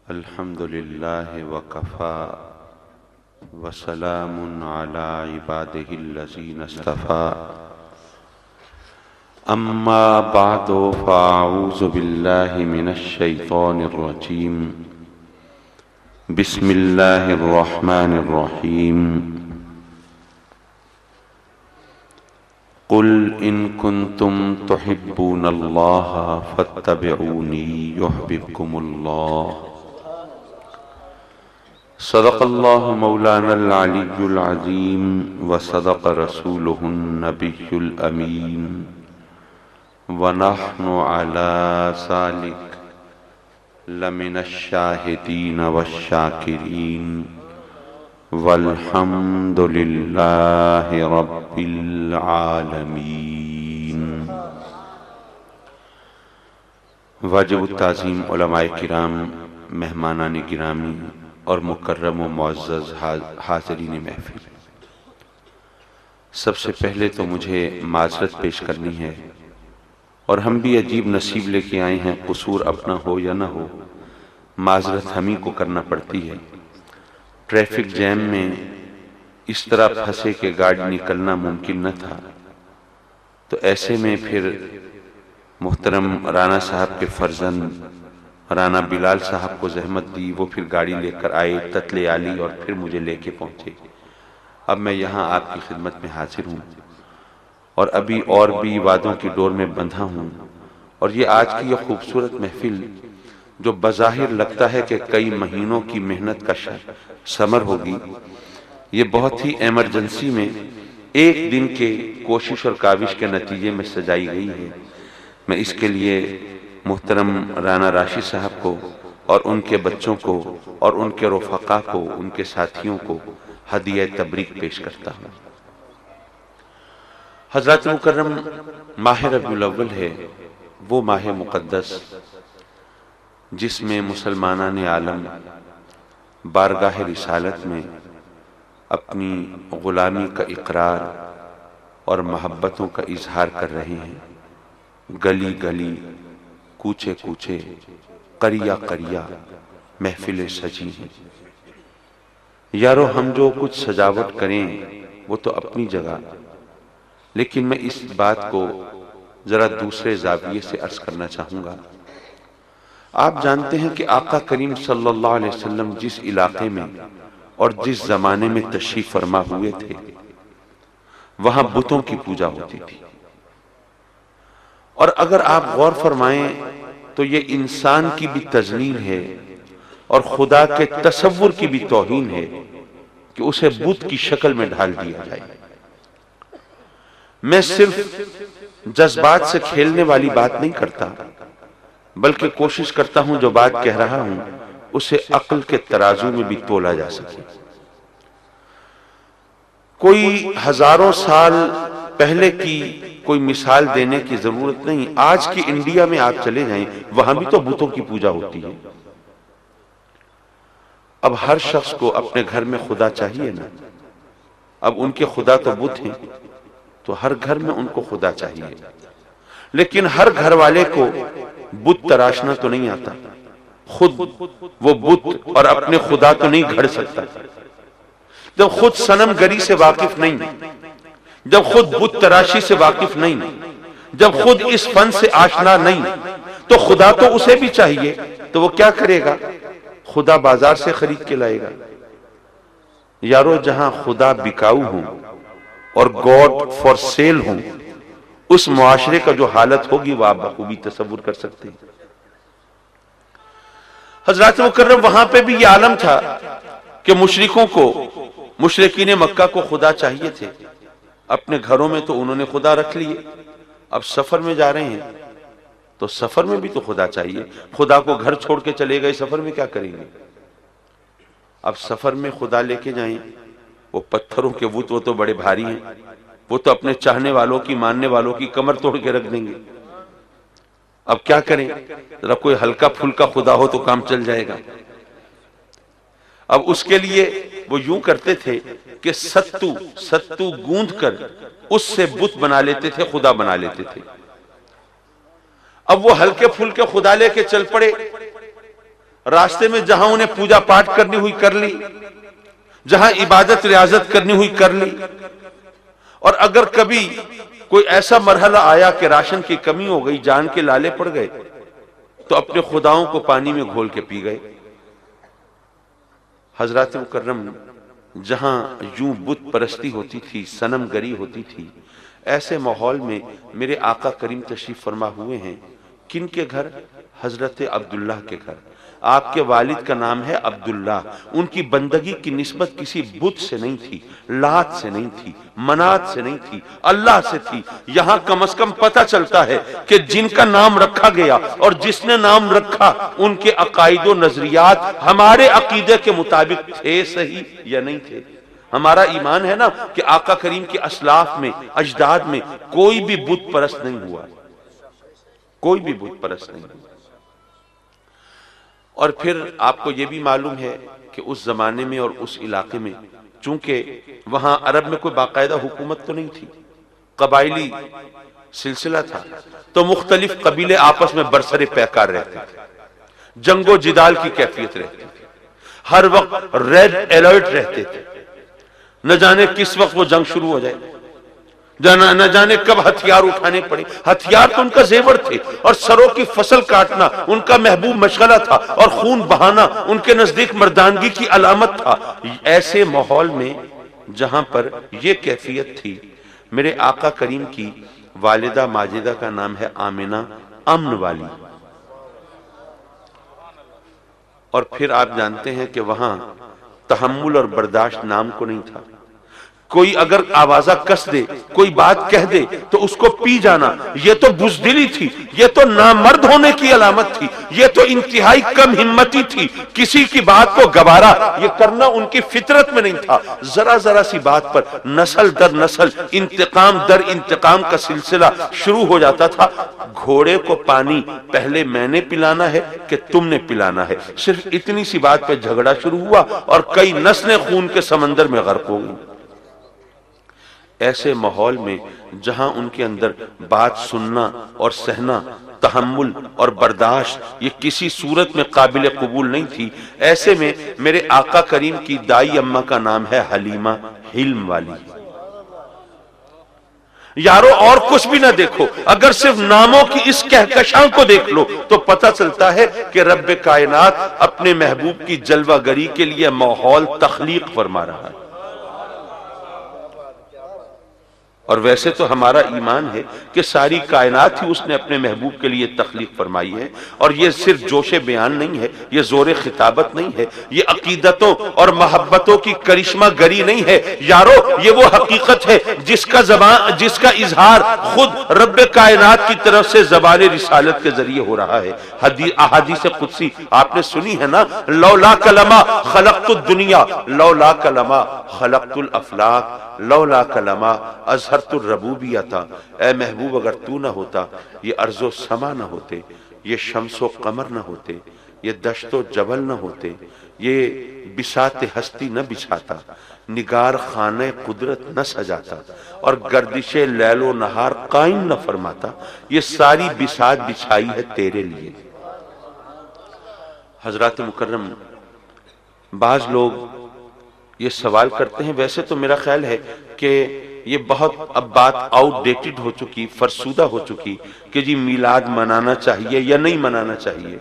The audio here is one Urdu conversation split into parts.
الحمد لله وكفى وسلام على عباده الذين اصطفى أما بعد فأعوذ بالله من الشيطان الرجيم بسم الله الرحمن الرحيم قل إن كنتم تحبون الله فاتبعوني يحببكم الله صدق الله مولانا العلي العظيم وصدق رسوله النبي الأمين ونحن على ذلك لمن الشاهدين والشاكرين والحمد لله رب العالمين۔ واجب التعظیم علماء کرام، مہمانان گرامی اور مکرم و معزز حاضرین محفل، سب سے پہلے تو مجھے معذرت پیش کرنی ہے، اور ہم بھی عجیب نصیب لے کے آئے ہیں، قصور اپنا ہو یا نہ ہو، معذرت ہم ہی کو کرنا پڑتی ہے۔ ٹریفک جیم میں اس طرح پھنسے کہ گاڑی نکلنا ممکن نہ تھا، تو ایسے میں پھر محترم رانا صاحب کے فرزند رانا بلال صاحب کو زحمت دی، وہ پھر گاڑی لے کر آئے تتلے عالی اور پھر مجھے لے کے پہنچے۔ اب میں یہاں آپ کی خدمت میں حاضر ہوں، اور ابھی اور بھی وعدوں کی ڈور میں بندھا ہوں، اور یہ آج کی یہ خوبصورت محفل جو بظاہر لگتا ہے کہ کئی مہینوں کی محنت کا ثمر ہوگی، یہ بہت ہی ایمرجنسی میں ایک دن کے کوشش اور کاوش کے نتیجے میں سجائی گئی ہے۔ میں اس کے لیے محترم رانا راشد صاحب کو اور ان کے بچوں کو اور ان کے رفقا کو، ان کے ساتھیوں کو ہدیہ تبریک پیش کرتا ہوں۔ حضرات مکرم، ماہ ربیع الاول ہے، وہ ماہ مقدس جس میں مسلمانان عالم بارگاہ رسالت میں اپنی غلامی کا اقرار اور محبتوں کا اظہار کر رہے ہیں۔ گلی گلی، کوچے کوچے، قریہ قریہ محفلیں سجی ہیں۔ یارو ہم جو کچھ سجاوٹ کریں وہ تو اپنی جگہ، لیکن میں اس بات کو ذرا دوسرے زاویے سے عرض کرنا چاہوں گا۔ آپ جانتے ہیں کہ آقا کریم صلی اللہ علیہ وسلم جس علاقے میں اور جس زمانے میں تشریف فرما ہوئے تھے، وہاں بتوں کی پوجا ہوتی تھی، اور اگر آپ غور فرمائیں تو یہ انسان کی بھی تذلیل ہے اور خدا کے تصور کی بھی توہین ہے کہ اسے بت کی شکل میں ڈھال دیا جائے۔ میں صرف جذبات سے کھیلنے والی بات نہیں کرتا، بلکہ کوشش کرتا ہوں جو بات کہہ رہا ہوں اسے عقل کے ترازو میں بھی تولا جا سکے۔ کوئی ہزاروں سال پہلے کی کوئی مثال دینے کی ضرورت نہیں، آج کی انڈیا میں آپ چلے جائیں، وہاں بھی تو بتوں کی پوجا ہوتی ہے۔ اب ہر شخص کو اپنے گھر میں خدا چاہیے نا، اب ان کے خدا تو بت ہیں، تو ہر گھر میں ان کو خدا چاہیے، لیکن ہر گھر والے کو بت تراشنا تو نہیں آتا، خود وہ بت اور اپنے خدا تو نہیں گھڑ سکتا۔ جب خود صنم گری سے واقف نہیں، جب خود بت تراشی سے واقف نہیں، جب خود اس فن سے آشنا نہیں، تو خدا تو اسے بھی چاہیے، تو وہ کیا کرے گا؟ خدا بازار سے خرید کے لائے گا۔ یارو جہاں خدا بکاؤ ہوں اور گاڈ فار سیل ہوں، اس معاشرے کا جو حالت ہوگی وہ آپ بخوبی تصور کر سکتے ہیں۔ حضرات مکرم، وہاں پہ بھی یہ عالم تھا کہ مشرکوں کو، مشرکین مکہ کو خدا چاہیے تھے، اپنے گھروں میں تو انہوں نے خدا رکھ لیے، اب سفر میں جا رہے ہیں تو سفر میں بھی تو خدا چاہیے۔ خدا کو گھر چھوڑ کے چلے گئے، سفر میں کیا کریں گے؟ اب سفر میں خدا لے کے جائیں، وہ پتھروں کے بت، وہ تو بڑے بھاری ہیں، وہ تو اپنے چاہنے والوں کی، ماننے والوں کی کمر توڑ کے رکھ دیں گے۔ اب کیا کریں؟ ذرا کوئی ہلکا پھلکا خدا ہو تو کام چل جائے گا۔ اب اس کے لیے وہ یوں کرتے تھے کہ ستو گوندھ کر اس سے بت بنا لیتے تھے، خدا بنا لیتے تھے۔ اب وہ ہلکے پھلکے خدا لے کے چل پڑے، راستے میں جہاں انہیں پوجا پاٹ کرنی ہوئی کر لی، جہاں عبادت ریاضت کرنی ہوئی کر لی، اور اگر کبھی کوئی ایسا مرحلہ آیا کہ راشن کی کمی ہو گئی، جان کے لالے پڑ گئے، تو اپنے خداؤں کو پانی میں گھول کے پی گئے۔ حضرات مکرم، جہاں یوں بت پرستی ہوتی تھی، صنم گری ہوتی تھی، ایسے ماحول میں میرے آقا کریم تشریف فرما ہوئے ہیں۔ کن کے گھر؟ حضرت عبداللہ کے گھر۔ آپ کے والد کا نام ہے عبداللہ۔ ان کی بندگی کی نسبت کسی بت سے نہیں تھی، لات سے نہیں تھی، منات سے نہیں تھی، اللہ سے تھی۔ یہاں کم از کم پتہ چلتا ہے کہ جن کا نام رکھا گیا اور جس نے نام رکھا ان کے عقائد و نظریات ہمارے عقیدے کے مطابق تھے صحیح یا نہیں تھے۔ ہمارا ایمان ہے نا کہ آقا کریم کے اسلاف میں، اجداد میں کوئی بھی بت پرست نہیں ہوا، کوئی بھی بت پرست نہیں ہوا۔ اور پھر آپ کو یہ بھی معلوم ہے کہ اس زمانے میں اور اس علاقے میں، چونکہ وہاں عرب میں کوئی باقاعدہ حکومت تو نہیں تھی، قبائلی سلسلہ تھا، تو مختلف قبیلے آپس میں برسر پیکار رہتے تھے، جنگ و جدال کی کیفیت رہتی تھی، ہر وقت ریڈ الرٹ رہتے تھے، نہ جانے کس وقت وہ جنگ شروع ہو جائے، نہ جانے کب ہتھیار اٹھانے پڑے۔ ہتھیار تو ان کا زیور تھے، اور سروں کی فصل کاٹنا ان کا محبوب مشغلہ تھا، اور خون بہانا ان کے نزدیک مردانگی کی علامت تھا۔ ایسے ماحول میں جہاں پر یہ کیفیت تھی، میرے آقا کریم کی والدہ ماجدہ کا نام ہے آمنہ، امن والی۔ اور پھر آپ جانتے ہیں کہ وہاں تحمل اور برداشت نام کو نہیں تھا۔ کوئی اگر آوازہ کس دے، کوئی بات کہہ دے تو اس کو پی جانا، یہ تو بزدلی تھی، یہ تو نامرد ہونے کی علامت تھی، یہ تو انتہائی کم ہمتی تھی۔ کسی کی بات کو گوارا یہ کرنا ان کی فطرت میں نہیں تھا۔ ذرا ذرا سی بات پر نسل در نسل انتقام در انتقام کا سلسلہ شروع ہو جاتا تھا۔ گھوڑے کو پانی پہلے میں نے پلانا ہے کہ تم نے پلانا ہے، صرف اتنی سی بات پہ جھگڑا شروع ہوا اور کئی نسلیں خون کے سمندر میں غرق ہو گئیں۔ ایسے ماحول میں جہاں ان کے اندر بات سننا اور سہنا، تحمل اور برداشت یہ کسی صورت میں قابل قبول نہیں تھی، ایسے میں میرے آقا کریم کی دائی اماں کا نام ہے حلیمہ، حلم والی۔ یارو اور کچھ بھی نہ دیکھو، اگر صرف ناموں کی اس کہکشاں کو دیکھ لو تو پتہ چلتا ہے کہ رب کائنات اپنے محبوب کی جلوہ گری کے لیے ماحول تخلیق فرما رہا ہے۔ اور ویسے تو ہمارا ایمان ہے کہ ساری کائنات ہی اس نے اپنے محبوب کے لیے تخلیق فرمائی ہے، اور یہ صرف جوش بیان نہیں ہے، یہ زور خطابت نہیں ہے، یہ عقیدتوں اور محبتوں کی کرشمہ گری نہیں ہے یارو، یہ وہ حقیقت ہے جس کا اظہار خود رب کائنات کی طرف سے زبان رسالت کے ذریعے ہو رہا ہے۔ احادیث قدسی آپ نے سنی ہے نا، لولا کلمہ خلقت الدنیا، لولا کلمہ خلقت الافلاک، لولا کلمہ اظہرت الربوبیت۔ اے محبوب، اگر تو نہ ہوتا یہ ارض و سما نہ ہوتے، یہ شمس و قمر نہ ہوتے، یہ دشت و جبل نہ ہوتے، یہ بساط ہستی نہ بچھاتا، نگار خانہ قدرت نہ سجاتا، اور گردش لیل و نہار قائم نہ فرماتا، یہ ساری بساط بچھائی ہے تیرے لیے۔ حضرات مکرم، بعض لوگ یہ سوال کرتے ہیں، ویسے تو میرا خیال ہے کہ یہ بہت اب بات آؤٹ ڈیٹڈ ہو چکی، فرسودہ ہو چکی کہ جی میلاد منانا چاہیے یا نہیں منانا چاہیے،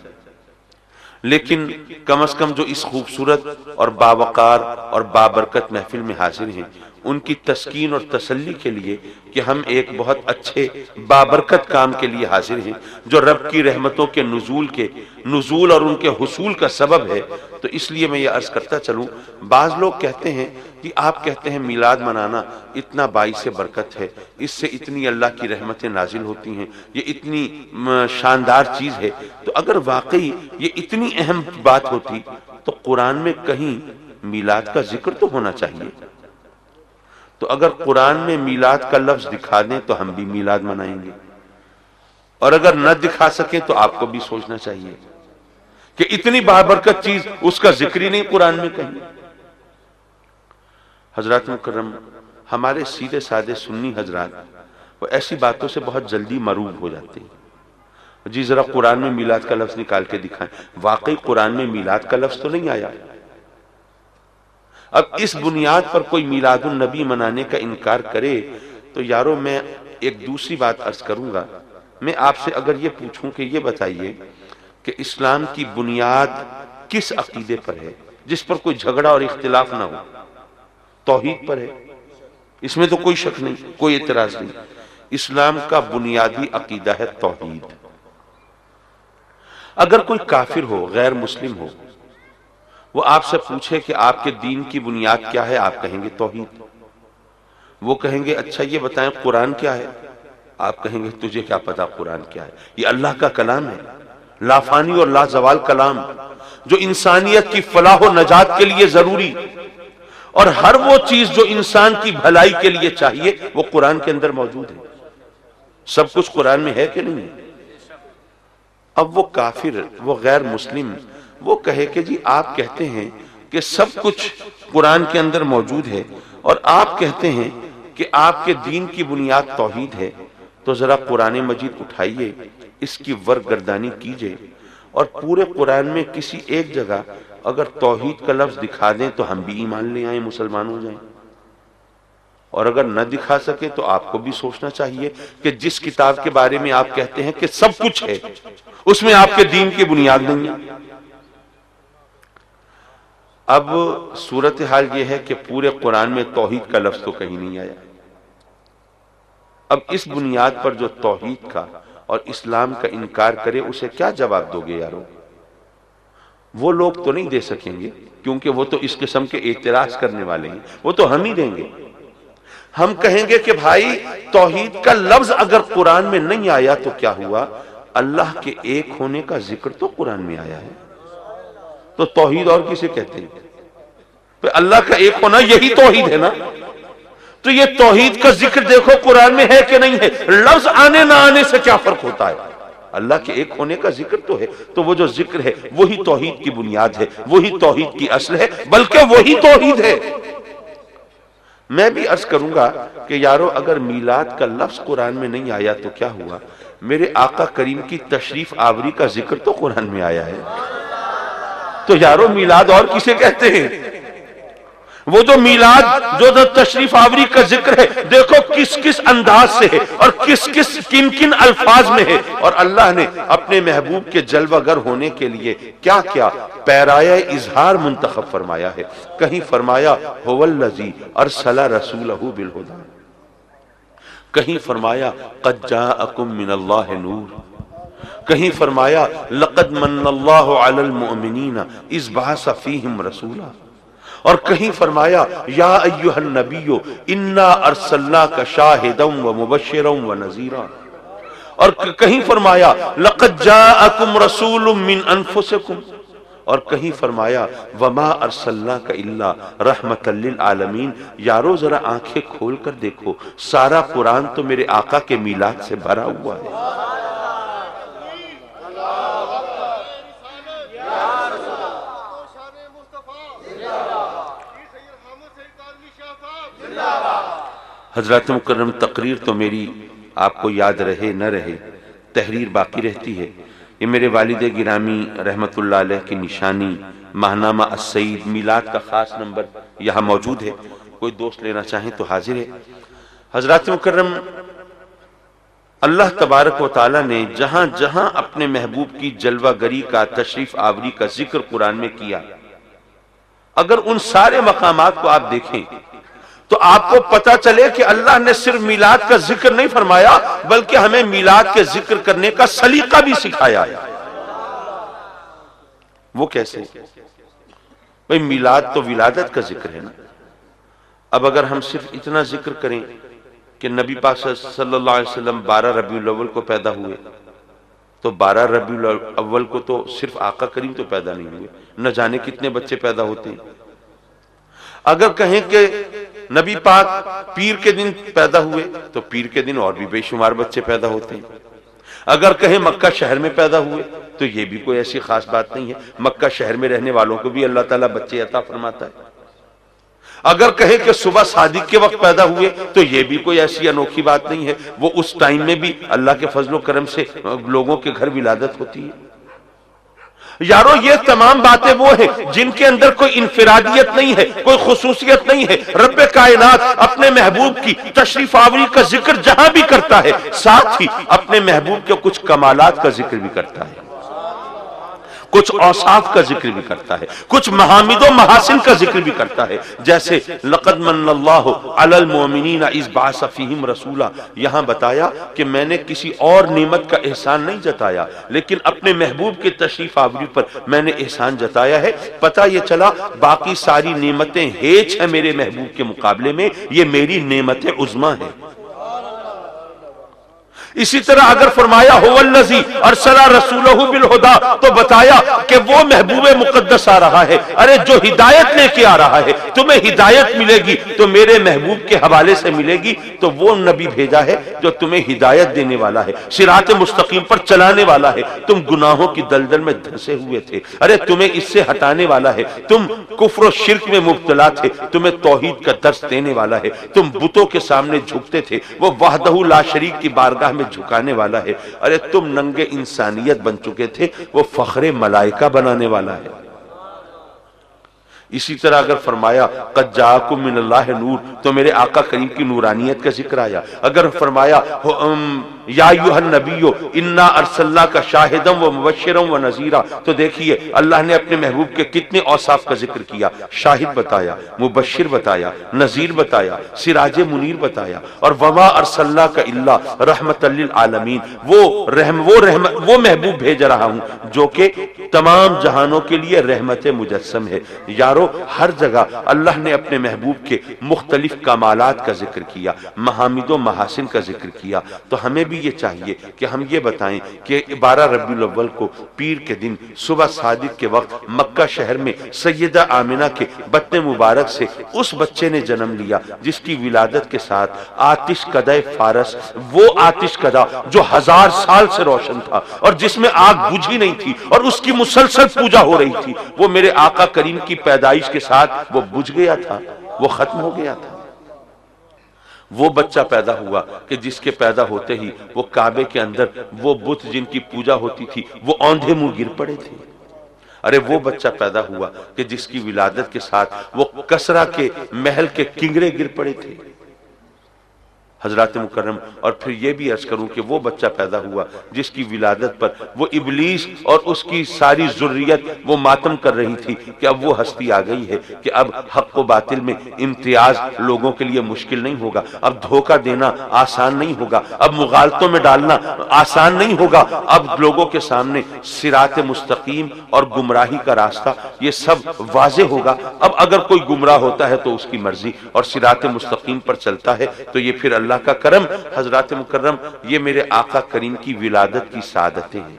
لیکن کم از کم جو اس خوبصورت اور باوقار اور بابرکت محفل میں حاضر ہیں، ان کی تسکین اور تسلی کے لیے کہ ہم ایک بہت اچھے بابرکت کام کے لیے حاضر ہیں جو رب کی رحمتوں کے نزول اور ان کے حصول کا سبب ہے، تو اس لیے میں یہ عرض کرتا چلوں۔ بعض لوگ کہتے ہیں کہ آپ کہتے ہیں میلاد منانا اتنا باعث برکت ہے، اس سے اتنی اللہ کی رحمتیں نازل ہوتی ہیں، یہ اتنی شاندار چیز ہے، تو اگر واقعی یہ اتنی اہم بات ہوتی تو قرآن میں کہیں میلاد کا ذکر تو ہونا چاہیے۔ تو اگر قرآن میں میلاد کا لفظ دکھا دیں تو ہم بھی میلاد منائیں گے، اور اگر نہ دکھا سکیں تو آپ کو بھی سوچنا چاہیے کہ اتنی بابرکت چیز اس کا ذکر ہی نہیں قرآن میں کہیں۔ حضرات مکرم، ہمارے سیدھے سادے سنی حضرات وہ ایسی باتوں سے بہت جلدی مروب ہو جاتے ہیں، جی ذرا قرآن میں میلاد کا لفظ نکال کے دکھائیں۔ واقعی قرآن میں میلاد کا لفظ تو نہیں آیا۔ اب اس بنیاد پر کوئی میلاد النبی منانے کا انکار کرے تو یارو میں ایک دوسری بات عرض کروں گا۔ میں آپ سے اگر یہ پوچھوں کہ یہ بتائیے کہ اسلام کی بنیاد کس عقیدے پر ہے جس پر کوئی جھگڑا اور اختلاف نہ ہو؟ توحید پر ہے، اس میں تو کوئی شک نہیں، کوئی اعتراض نہیں۔ اسلام کا بنیادی عقیدہ ہے توحید۔ اگر کوئی کافر ہو، غیر مسلم ہو، وہ آپ سے پوچھے کہ آپ کے دین کی بنیاد کیا ہے، آپ کہیں گے توحید۔ وہ کہیں گے اچھا یہ بتائیں قرآن کیا ہے، آپ کہیں گے تجھے کیا پتا قرآن کیا ہے؟ یہ اللہ کا کلام ہے، لافانی اور لازوال کلام، جو انسانیت کی فلاح و نجات کے لیے ضروری، اور ہر وہ چیز جو انسان کی بھلائی کے لیے چاہیے وہ قرآن کے اندر موجود ہے۔ سب کچھ قرآن میں ہے کہ نہیں ہے؟ اب وہ کافر، وہ غیر مسلم، وہ کہے کہ جی آپ کہتے ہیں کہ سب کچھ قرآن کے اندر موجود ہے اور آپ کہتے ہیں کہ آپ کے دین کی بنیاد توحید ہے، تو ذرا قرآن مجید اٹھائیے، اس کی ورگردانی کیجئے، اور پورے قرآن میں کسی ایک جگہ اگر توحید کا لفظ دکھا دیں تو ہم بھی ایمان لے آئیں، مسلمان ہو جائیں۔ اور اگر نہ دکھا سکے تو آپ کو بھی سوچنا چاہیے کہ جس کتاب کے بارے میں آپ کہتے ہیں کہ سب کچھ ہے، اس میں آپ کے دین کی بنیاد نہیں ہے۔ اب صورتحال یہ ہے کہ پورے قرآن میں توحید کا لفظ تو کہیں نہیں آیا۔ اب اس بنیاد پر جو توحید کا اور اسلام کا انکار کرے اسے کیا جواب دو گے یارو؟ وہ لوگ تو نہیں دے سکیں گے، کیونکہ وہ تو اس قسم کے اعتراض کرنے والے ہیں، وہ تو ہم ہی دیں گے۔ ہم کہیں گے کہ بھائی توحید کا لفظ اگر قرآن میں نہیں آیا تو کیا ہوا؟ اللہ کے ایک ہونے کا ذکر تو قرآن میں آیا ہے، تو توحید اور کسے کہتے ہیں؟ اللہ کا ایک ہونا یہی توحید ہے نا؟ تو یہ توحید کا ذکر دیکھو قرآن میں ہے کہ نہیں ہے، لفظ آنے نہ آنے سے کیا فرق ہوتا ہے؟ اللہ کے ایک ہونے کا ذکر تو ہے، تو وہ جو ذکر ہے وہی توحید کی بنیاد ہے، وہی توحید کی اصل ہے، بلکہ وہی توحید ہے۔ میں بھی عرض کروں گا کہ یارو اگر میلاد کا لفظ قرآن میں نہیں آیا تو کیا ہوا؟ میرے آقا کریم کی تشریف آوری کا ذکر تو قرآن میں آیا ہے، تو یارو میلاد اور کسے کہتے ہیں؟ وہ جو میلاد، جو تشریف آوری کا ذکر ہے، دیکھو کس کس انداز سے ہے اور کن کن الفاظ میں ہے، اور اللہ نے اپنے محبوب کے جلوہ گر ہونے کے لیے کیا کیا پیرایہ اظہار منتخب فرمایا ہے۔ کہیں فرمایا هو الذی ارسل رسولہ بالہدی، کہیں فرمایا قد جاءکم من اللہ نور، کہیں فرمایا لقد من اللہ علی المؤمنین اذ بعث فیہم رسولا، اور کہیں فرمایا یا ایہا النبی انا ارسلناک شاہدا ومبشرا ونذیرا، اور کہیں فرمایا لقد جاءکم رسول من انفسکم، اور کہیں فرمایا وما ارسلناک الا رحمۃ للعالمین۔ یارو ذرا آنکھیں کھول کر دیکھو، سارا قرآن تو میرے آقا کے میلاد سے بھرا ہوا ہے۔ حضرات مکرم، تقریر تو میری آپ کو یاد رہے نہ رہے، تحریر باقی رہتی ہے۔ یہ میرے والد گرامی رحمت اللہ علیہ کی نشانی ماہنامہ السعید میلاد کا خاص نمبر یہاں موجود ہے، کوئی دوست لینا چاہیں تو حاضر ہے۔ حضرات مکرم، اللہ تبارک و تعالی نے جہاں جہاں اپنے محبوب کی جلوہ گری کا، تشریف آوری کا ذکر قرآن میں کیا، اگر ان سارے مقامات کو آپ دیکھیں تو آپ کو پتا چلے کہ اللہ نے صرف میلاد کا ذکر نہیں فرمایا بلکہ ہمیں میلاد کے ذکر کرنے کا سلیقہ بھی سکھایا ہے۔ وہ کیسے؟ بھئی میلاد تو ولادت کا ذکر ہے نا۔ اب اگر ہم صرف اتنا ذکر کریں کہ نبی پاک صلی اللہ علیہ وسلم 12 ربیع الاول کو پیدا ہوئے، تو 12 ربیع الاول کو تو صرف آقا کریم تو پیدا نہیں ہوئے، نہ جانے کتنے بچے پیدا ہوتے ہیں۔ اگر کہیں کہ نبی پاک پیر کے دن پیدا ہوئے تو پیر کے دن اور بھی بے شمار بچے پیدا ہوتے ہیں۔ اگر کہیں مکہ شہر میں پیدا ہوئے تو یہ بھی کوئی ایسی خاص بات نہیں ہے، مکہ شہر میں رہنے والوں کو بھی اللہ تعالیٰ بچے عطا فرماتا ہے۔ اگر کہیں کہ صبح صادق کے وقت پیدا ہوئے تو یہ بھی کوئی ایسی انوکھی بات نہیں ہے، وہ اس ٹائم میں بھی اللہ کے فضل و کرم سے لوگوں کے گھر ولادت ہوتی ہے۔ یارو یہ تمام باتیں وہ ہیں جن کے اندر کوئی انفرادیت نہیں ہے، کوئی خصوصیت نہیں ہے۔ رب کائنات اپنے محبوب کی تشریف آوری کا ذکر جہاں بھی کرتا ہے، ساتھ ہی اپنے محبوب کے کچھ کمالات کا ذکر بھی کرتا ہے، کچھ اوصاف کا ذکر بھی کرتا ہے، کچھ محامد و محاسن کا ذکر بھی کرتا ہے، جیسے لقد من اللہ علی المؤمنین اذ بعث فیہم رسولا۔ یہاں بتایا کہ میں نے کسی اور نعمت کا احسان نہیں جتایا، لیکن اپنے محبوب کے تشریف آوری پر میں نے احسان جتایا ہے۔ پتہ یہ چلا باقی ساری نعمتیں ہیچ ہیں میرے محبوب کے مقابلے میں، یہ میری نعمت عظمیٰ ہے۔ اسی طرح اگر فرمایا هو الذی ارسل رسولہ بالہدی تو بتایا کہ وہ محبوب مقدس آ رہا ہے، ارے جو ہدایت لے کے آ رہا ہے، تمہیں ہدایت ملے گی تو میرے محبوب کے حوالے سے ملے گی، تو وہ نبی بھیجا ہے جو تمہیں ہدایت دینے والا ہے، صراط مستقیم پر چلانے والا ہے۔ تم گناہوں کی دلدل میں دھنسے ہوئے تھے، ارے تمہیں اس سے ہٹانے والا ہے۔ تم کفر و شرک میں مبتلا تھے، تمہیں توحید کا درس دینے والا ہے۔ تم بتوں کے سامنے جھکتے تھے، وہ وحدہ لا شریک کی بارگاہ میں جھکانے والا ہے۔ ارے تم ننگے انسانیت بن چکے تھے، وہ فخر ملائکہ بنانے والا ہے۔ اسی طرح اگر فرمایا قد جاءکم من اللہ نور تو میرے آقا کریم کی نورانیت کا ذکر آیا۔ اگر فرمایا یا ایھا النبی انا ارسلناک شاہدا ومبشرا ونذیرا تو دیکھیے اللہ نے اپنے محبوب کے کتنے اوصاف کا ذکر کیا، شاہد بتایا، مبشر بتایا، نذیر بتایا، سراج منیر بتایا، اور وما ارسلناک الا رحمتا للعالمین، وہ محبوب بھیج رہا ہوں جو کہ تمام جہانوں کے لیے رحمت مجسم ہے۔ یارو ہر جگہ اللہ نے اپنے محبوب کے مختلف کمالات کا ذکر کیا، محامد و محاسن کا ذکر کیا، تو ہمیں بھی یہ چاہیے کہ ہم یہ بتائیں کہ 12 ربیع الاول کو پیر کے دن صبح صادق کے وقت مکہ شہر میں سیدہ آمنہ کے بطن مبارک سے اس بچے نے جنم لیا جس کی ولادت کے ساتھ آتش کدہ فارس، وہ آتش کدہ جو 1000 سال سے روشن تھا اور جس میں آگ بجھی نہیں تھی اور اس کی مسلسل پوجا ہو رہی تھی، وہ میرے آقا کریم کی پیدائش کے ساتھ وہ بجھ گیا تھا، وہ ختم ہو گیا تھا۔ وہ بچہ پیدا ہوا کہ جس کے پیدا ہوتے ہی وہ کعبے کے اندر وہ بت جن کی پوجا ہوتی تھی وہ اوندھے منہ گر پڑے تھے۔ ارے وہ بچہ پیدا ہوا کہ جس کی ولادت کے ساتھ وہ کسرا کے محل کے کنگرے گر پڑے تھے۔ حضرات مکرم، اور پھر یہ بھی عرض کروں کہ وہ بچہ پیدا ہوا جس کی ولادت پر وہ ابلیس اور اس کی ساری ذریت وہ ماتم کر رہی تھی کہ اب وہ ہستی آ گئی ہے کہ اب حق و باطل میں امتیاز لوگوں کے لیے مشکل نہیں ہوگا، اب دھوکہ دینا آسان نہیں ہوگا، اب مغالطوں میں ڈالنا آسان نہیں ہوگا، اب لوگوں کے سامنے صراط مستقیم اور گمراہی کا راستہ یہ سب واضح ہوگا۔ اب اگر کوئی گمراہ ہوتا ہے تو اس کی مرضی، اور صراط مستقیم پر چلتا ہے تو یہ پھر اللہ کا کرم۔ حضرات مکرم، یہ میرے آقا کریم کی ولادت کی سعادتیں ہیں۔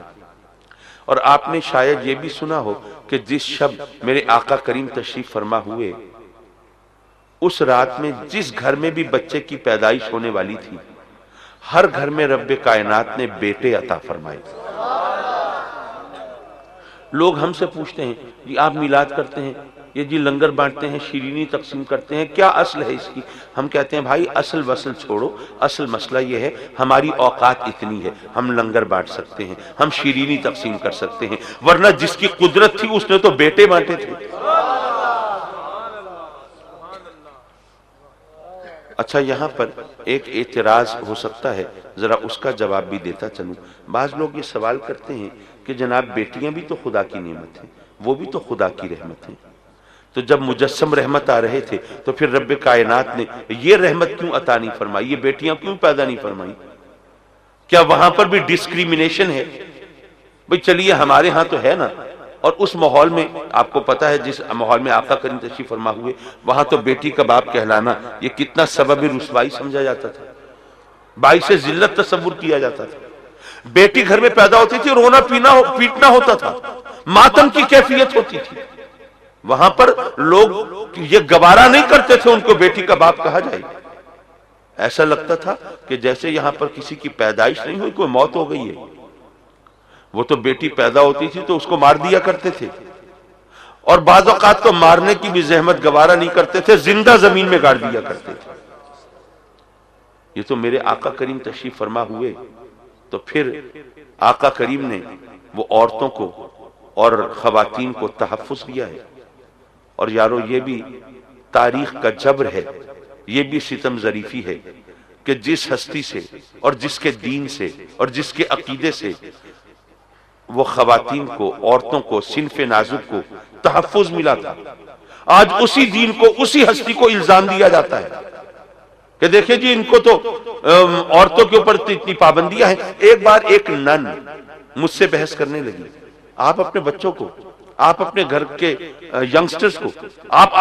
اور آپ نے شاید یہ بھی سنا ہو کہ جس شب میرے آقا کریم تشریف فرما ہوئے، اس رات میں جس گھر میں بھی بچے کی پیدائش ہونے والی تھی، ہر گھر میں رب کائنات نے بیٹے عطا فرمائے۔ لوگ ہم سے پوچھتے ہیں جی آپ میلاد کرتے ہیں، یہ جی لنگر بانٹتے ہیں، شیرینی تقسیم کرتے ہیں، کیا اصل ہے اس کی؟ ہم کہتے ہیں بھائی اصل وصل چھوڑو، اصل مسئلہ یہ ہے ہماری اوقات اتنی ہے، ہم لنگر بانٹ سکتے ہیں، ہم شیرینی تقسیم کر سکتے ہیں، ورنہ جس کی قدرت تھی اس نے تو بیٹے بانٹے تھے۔ اچھا یہاں پر ایک اعتراض ہو سکتا ہے، ذرا اس کا جواب بھی دیتا چلوں۔ بعض لوگ یہ سوال کرتے ہیں کہ جناب بیٹیاں بھی تو خدا کی نعمت ہیں، وہ بھی تو خدا کی رحمت ہیں، تو جب مجسم رحمت آ رہے تھے تو پھر رب کائنات نے یہ رحمت کیوں عطا نہیں فرمائی، یہ بیٹیاں کیوں پیدا نہیں فرمائی؟ کیا وہاں پر بھی ڈسکریمنیشن ہے؟ بھئی چلیے ہمارے ہاں تو ہے نا، اور اس ماحول میں آپ کو پتا ہے جس ماحول میں آقا کریم تشریف فرما ہوئے وہاں تو بیٹی کا باپ کہلانا یہ کتنا سبب رسوائی سمجھا جاتا تھا، باعث ذلت تصور کیا جاتا تھا۔ بیٹی گھر میں پیدا ہوتی تھی، رونا پیٹنا ہوتا تھا، ماتم کی کیفیت ہوتی تھی، وہاں پر لوگ یہ گوارا نہیں کرتے تھے ان کو بیٹی کا باپ کہا جائے۔ ایسا لگتا تھا کہ جیسے یہاں پر کسی کی پیدائش نہیں ہوئی، کوئی موت ہو گئی ہے۔ وہ تو بیٹی پیدا ہوتی تھی تو اس کو مار دیا کرتے تھے، اور بعض اوقات تو مارنے کی بھی زحمت گوارا نہیں کرتے تھے، زندہ زمین میں گاڑ دیا کرتے تھے۔ یہ تو میرے آقا کریم تشریف فرما ہوئے، تو پھر آقا کریم نے وہ عورتوں کو اور خواتین کو تحفظ دیا ہے۔ اور یارو یہ بھی تاریخ کا جبر ہے، یہ بھی ستم ظریفی ہے کہ جس ہستی سے اور جس کے دین سے اور جس کے عقیدے سے وہ خواتین کو، عورتوں کو، صنف نازک کو تحفظ ملا تھا، آج اسی دین کو، اسی ہستی کو الزام دیا جاتا ہے کہ دیکھیں جی ان کو تو عورتوں کے اوپر اتنی پابندیاں ہیں۔ ایک بار ایک نن مجھ سے بحث کرنے لگی، آپ اپنے بچوں کو، آپ اپنے گھر کے ینگسٹرز کو آپ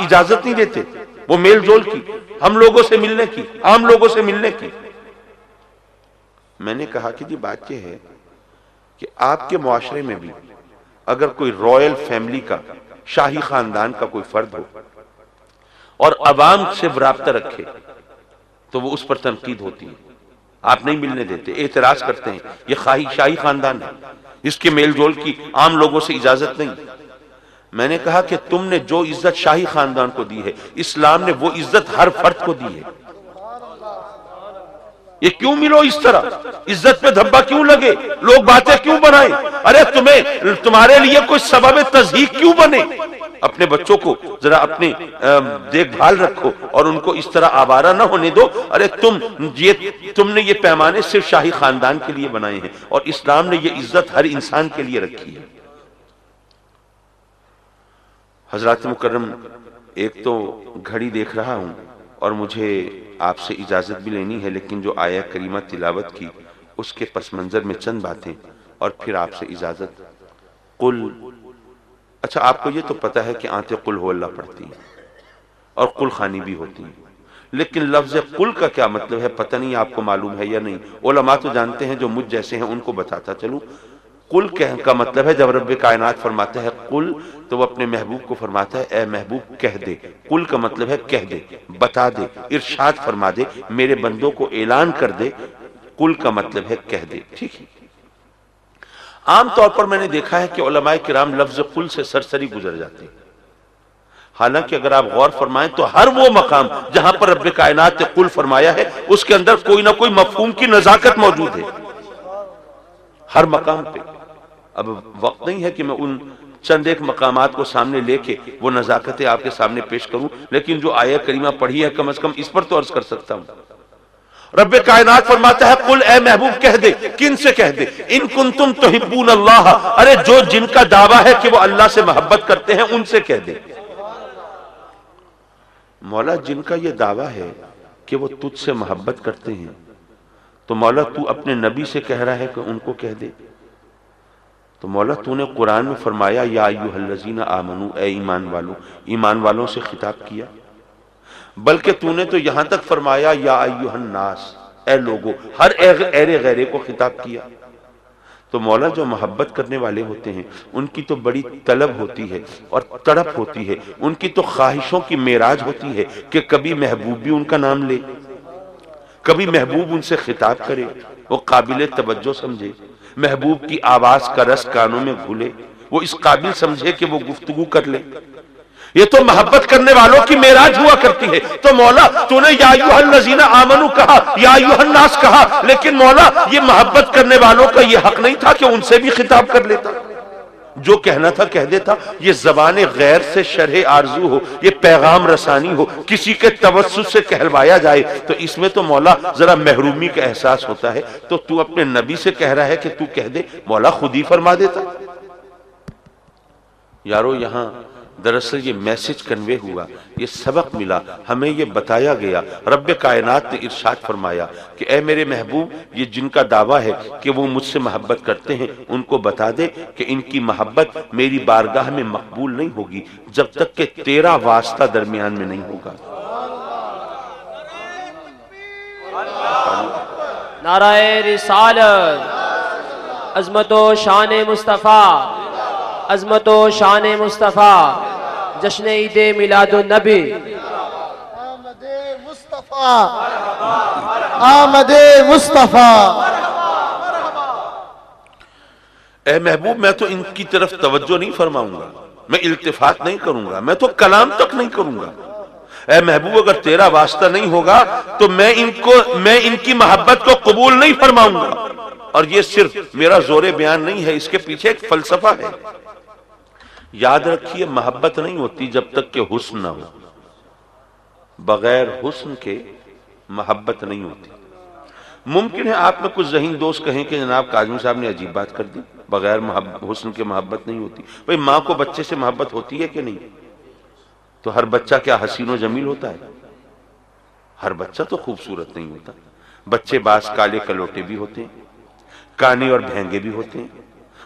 اجازت نہیں دیتے وہ میل جول کی، ہم لوگوں سے ملنے کی، عام لوگوں سے ملنے کی؟ میں نے کہا کہ جی بات یہ ہے کہ آپ کے معاشرے میں بھی اگر کوئی رائل فیملی کا، شاہی خاندان کا کوئی فرد ہو اور عوام سے رابطہ رکھے تو وہ اس پر تنقید ہوتی ہے، آپ نہیں ملنے دیتے، اعتراض کرتے ہیں یہ شاہی خاندان ہے، اس کے میل جول کی عام لوگوں سے اجازت نہیں۔ میں نے کہا کہ تم نے جو عزت شاہی خاندان کو دی ہے، اسلام نے وہ عزت ہر فرد کو دی ہے۔ یہ کیوں ملو اس طرح؟ عزت پہ دھبا کیوں لگے؟ لوگ باتیں کیوں بنائیں؟ ارے تمہارے لیے کوئی سبب تضحیک کیوں بنے؟ اپنے بچوں کو ذرا اپنے دیکھ بھال رکھو اور ان کو اس طرح آوارہ نہ ہونے دو۔ ارے تم نے یہ پیمانے صرف شاہی خاندان کے لیے بنائے ہیں، اور اسلام نے یہ عزت ہر انسان کے لیے رکھی ہے۔ حضرات مکرم، ایک تو گھڑی دیکھ رہا ہوں اور مجھے آپ سے اجازت بھی لینی ہے، لیکن جو آیہ کریمہ تلاوت کی اس کے پس منظر میں چند باتیں اور پھر آپ سے اجازت۔ قل، اچھا آپ کو یہ تو پتا ہے کہ آنتیں قل ہو اللہ پڑھتی ہیں اور قل خانی بھی ہوتی ہیں، لیکن لفظ قل کا کیا مطلب ہے پتہ نہیں آپ کو معلوم ہے یا نہیں؟ علماء تو جانتے ہیں، جو مجھ جیسے ہیں ان کو بتاتا چلوں۔ قل کا مطلب ہے جب رب کائنات فرماتا ہے قل تو وہ اپنے محبوب کو فرماتا ہے اے محبوب کہہ دے۔ قل کا مطلب ہے کہہ دے، بتا دے، ارشاد فرما دے، میرے بندوں کو اعلان کر دے۔ قل کا مطلب ہے کہہ دے، ٹھیک ہے۔ عام طور پر میں نے دیکھا ہے کہ علماء کرام لفظ قل سے سرسری گزر جاتے ہیں، حالانکہ اگر آپ غور فرمائیں تو ہر وہ مقام جہاں پر رب کائنات نے قل فرمایا ہے اس کے اندر کوئی نہ کوئی مفہوم کی نزاکت موجود ہے، ہر مقام پہ۔ اب وقت نہیں ہے کہ میں ان چند ایک مقامات کو سامنے لے کے وہ نزاکتیں آپ کے سامنے پیش کروں، لیکن جو آیہ کریمہ پڑھی ہے کم از کم اس پر تو عرض کر سکتا ہوں۔ رب کائنات فرماتا ہے قل اے محبوب کہہ دے، کن سے کہہ دے؟ ان کنتم تحبون اللہ، ارے جو جن کا دعویٰ ہے کہ وہ اللہ سے محبت کرتے ہیں ان سے کہہ دے۔ مولا جن کا یہ دعویٰ ہے کہ وہ تجھ سے محبت کرتے ہیں تو مولا تو اپنے نبی سے کہہ رہا ہے کہ ان کو کہہ دے۔ تو مولا تو نے قرآن میں فرمایا یا ایھا الذین آمنو، اے ایمان والو، ایمان والوں سے خطاب کیا، بلکہ تو نے تو یہاں تک فرمایا یا ایھا الناس، اے لوگو، ہر ایرے غیرے کو خطاب کیا۔ تو مولا جو محبت کرنے والے ہوتے ہیں ان کی تو بڑی طلب ہوتی ہے اور تڑپ ہوتی ہے، ان کی تو خواہشوں کی معراج ہوتی ہے کہ کبھی محبوب بھی ان کا نام لے، کبھی محبوب ان سے خطاب کرے، وہ قابل توجہ سمجھے، محبوب کی آواز کا رس کانوں میں گھلے، وہ اس قابل سمجھے کہ وہ گفتگو کر لے۔ یہ تو محبت کرنے والوں کی معراج ہوا کرتی ہے۔ تو مولا تو نے یا ایھا الذین آمنو کہا، یا ایھا الناس کہا، لیکن مولا یہ محبت کرنے والوں کا یہ حق نہیں تھا کہ ان سے بھی خطاب کر لیتا؟ جو کہنا تھا کہہ دیتا۔ یہ زبان غیر سے شرح آرزو ہو، یہ پیغام رسانی ہو، کسی کے توسط سے کہلوایا جائے تو اس میں تو مولا ذرا محرومی کا احساس ہوتا ہے۔ تو اپنے نبی سے کہہ رہا ہے کہ تو کہہ دے، مولا خود ہی فرما دیتا۔ یارو یہاں دراصل یہ میسج کنوے ہوا، یہ سبق ملا، ہمیں یہ بتایا گیا۔ رب کائنات نے ارشاد فرمایا کہ اے میرے محبوب، یہ جن کا دعویٰ ہے کہ وہ مجھ سے محبت کرتے ہیں ان کو بتا دے کہ ان کی محبت میری بارگاہ میں مقبول نہیں ہوگی جب تک کہ تیرا واسطہ درمیان میں نہیں ہوگا۔ نعرہ رسالت، عظمت و شان مصطفیٰ، عظمت و شان مصطفیٰ، جشن عید میلاد النبی، آمد مصطفیٰ، آمد مصطفیٰ۔ اے محبوب میں تو ان کی طرف توجہ نہیں فرماؤں گا، میں التفات نہیں کروں گا، میں تو کلام تک نہیں کروں گا۔ اے محبوب اگر تیرا واسطہ نہیں ہوگا تو میں ان کی محبت کو قبول نہیں فرماؤں گا۔ اور یہ صرف میرا زور بیان نہیں ہے، اس کے پیچھے ایک فلسفہ ہے۔ یاد رکھیے محبت نہیں ہوتی جب تک کہ حسن نہ ہو، بغیر حسن کے محبت نہیں ہوتی۔ ممکن ہے آپ میں کچھ ذہین دوست کہیں کہ جناب کاظمی صاحب نے عجیب بات کر دی، بغیر حسن کے محبت نہیں ہوتی۔ بھئی ماں کو بچے سے محبت ہوتی ہے کہ نہیں؟ تو ہر بچہ کیا حسین و جمیل ہوتا ہے؟ ہر بچہ تو خوبصورت نہیں ہوتا۔ بچے بعض کالے کلوٹے بھی ہوتے ہیں، کانے اور بھینگے بھی ہوتے ہیں،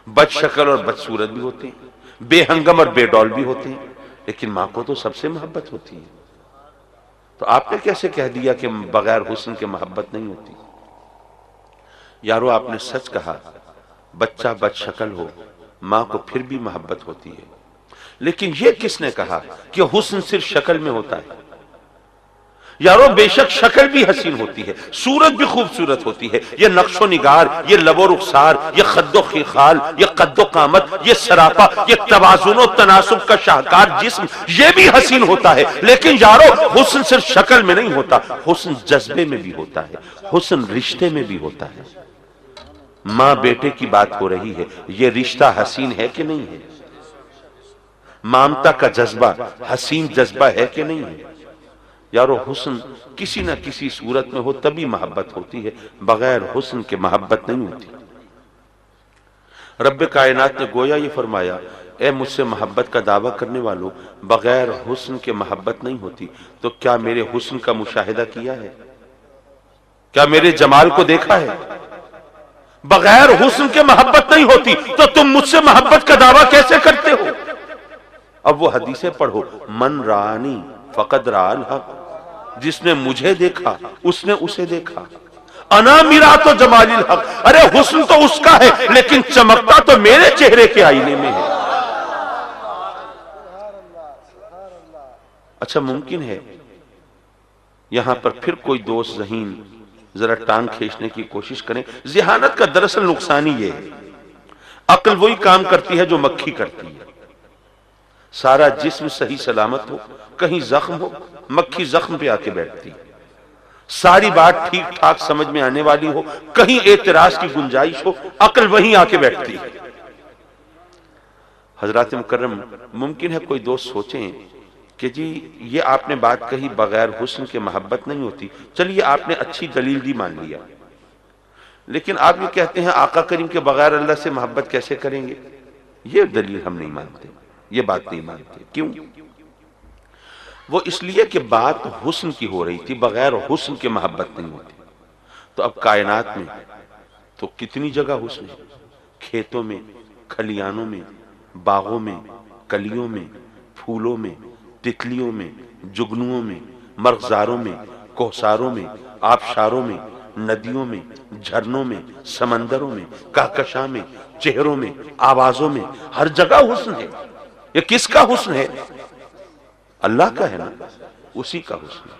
بد شکل اور بدصورت بھی ہوتے ہیں، بے ہنگم اور بے ڈول بھی ہوتے ہیں، لیکن ماں کو تو سب سے محبت ہوتی ہے۔ تو آپ نے کیسے کہہ دیا کہ بغیر حسن کے محبت نہیں ہوتی؟ یارو آپ نے سچ کہا، بچہ بد شکل ہو ماں کو پھر بھی محبت ہوتی ہے، لیکن یہ کس نے کہا کہ حسن صرف شکل میں ہوتا ہے؟ یارو بے شک شکل بھی حسین ہوتی ہے، صورت بھی خوبصورت ہوتی ہے، یہ نقش و نگار، یہ لب و رخسار، یہ خد و خیخال، یہ قد و قامت، یہ سراپا، یہ توازن و تناسب کا شاہکار جسم، یہ بھی حسین ہوتا ہے۔ لیکن یارو حسن صرف شکل میں نہیں ہوتا، حسن جذبے میں بھی ہوتا ہے، حسن رشتے میں بھی ہوتا ہے۔ ماں بیٹے کی بات ہو رہی ہے، یہ رشتہ حسین ہے کہ نہیں ہے؟ مامتا کا جذبہ حسین جذبہ ہے کہ نہیں ہے؟ یارو حسن کسی نہ کسی صورت میں ہو تبھی محبت ہوتی ہے، بغیر حسن کے محبت نہیں ہوتی۔ رب کائنات نے گویا یہ فرمایا، اے مجھ سے محبت کا دعویٰ کرنے والوں، بغیر حسن کے محبت نہیں ہوتی۔ تو کیا میرے حسن کا مشاہدہ کیا ہے؟ کیا میرے جمال کو دیکھا ہے؟ بغیر حسن کے محبت نہیں ہوتی، تو تم مجھ سے محبت کا دعویٰ کیسے کرتے ہو؟ اب وہ حدیثیں پڑھو، من رانی فقد رأى الحق، جس نے مجھے دیکھا اس نے اسے دیکھا۔ انا میرات جمال الحق، ارے حسن تو اس کا ہے لیکن چمکتا تو میرے چہرے کے آئینے میں ہے۔ اچھا ممکن ہے یہاں پر پھر کوئی دوست ذہین ذرا ٹانگ کھینچنے کی کوشش کریں۔ ذہانت کا دراصل نقصان ہی یہ ہے، عقل وہی کام کرتی ہے جو مکھی کرتی ہے۔ سارا جسم صحیح سلامت ہو، کہیں زخم ہو، مکھی زخم پہ آ کے بیٹھتی ہے۔ ساری بات ٹھیک ٹھاک سمجھ میں آنے والی ہو، کہیں اعتراض کی گنجائش ہو، عقل وہیں آ کے بیٹھتی ہے۔ حضرات مکرم، ممکن ہے کوئی دوست سوچیں کہ جی یہ آپ نے بات کہی بغیر حسن کے محبت نہیں ہوتی، چلیے آپ نے اچھی دلیل دی، مان لیا، لیکن آپ یہ کہتے ہیں آقا کریم کے بغیر اللہ سے محبت کیسے کریں گے؟ یہ دلیل ہم نہیں مانتے، یہ بات نہیں مانتے۔ کیوں؟ وہ اس لیے کہ بات حسن کی ہو رہی تھی، بغیر حسن کے محبت نہیں ہوتی۔ تو اب کائنات میں تو کتنی جگہ حسن ہے، کھیتوں میں، کھلیانوں میں، باغوں میں، کلیوں میں، پھولوں میں، تتلیوں میں، جگنوؤں میں، مرغزاروں میں، کوہساروں میں، آبشاروں میں، ندیوں میں، جھرنوں میں، سمندروں میں، کہکشاں میں، چہروں میں، آوازوں میں، ہر جگہ حسن ہے۔ یہ کس کا حسن ہے؟ اللہ کا ہے نا، اسی کا حسن ہے۔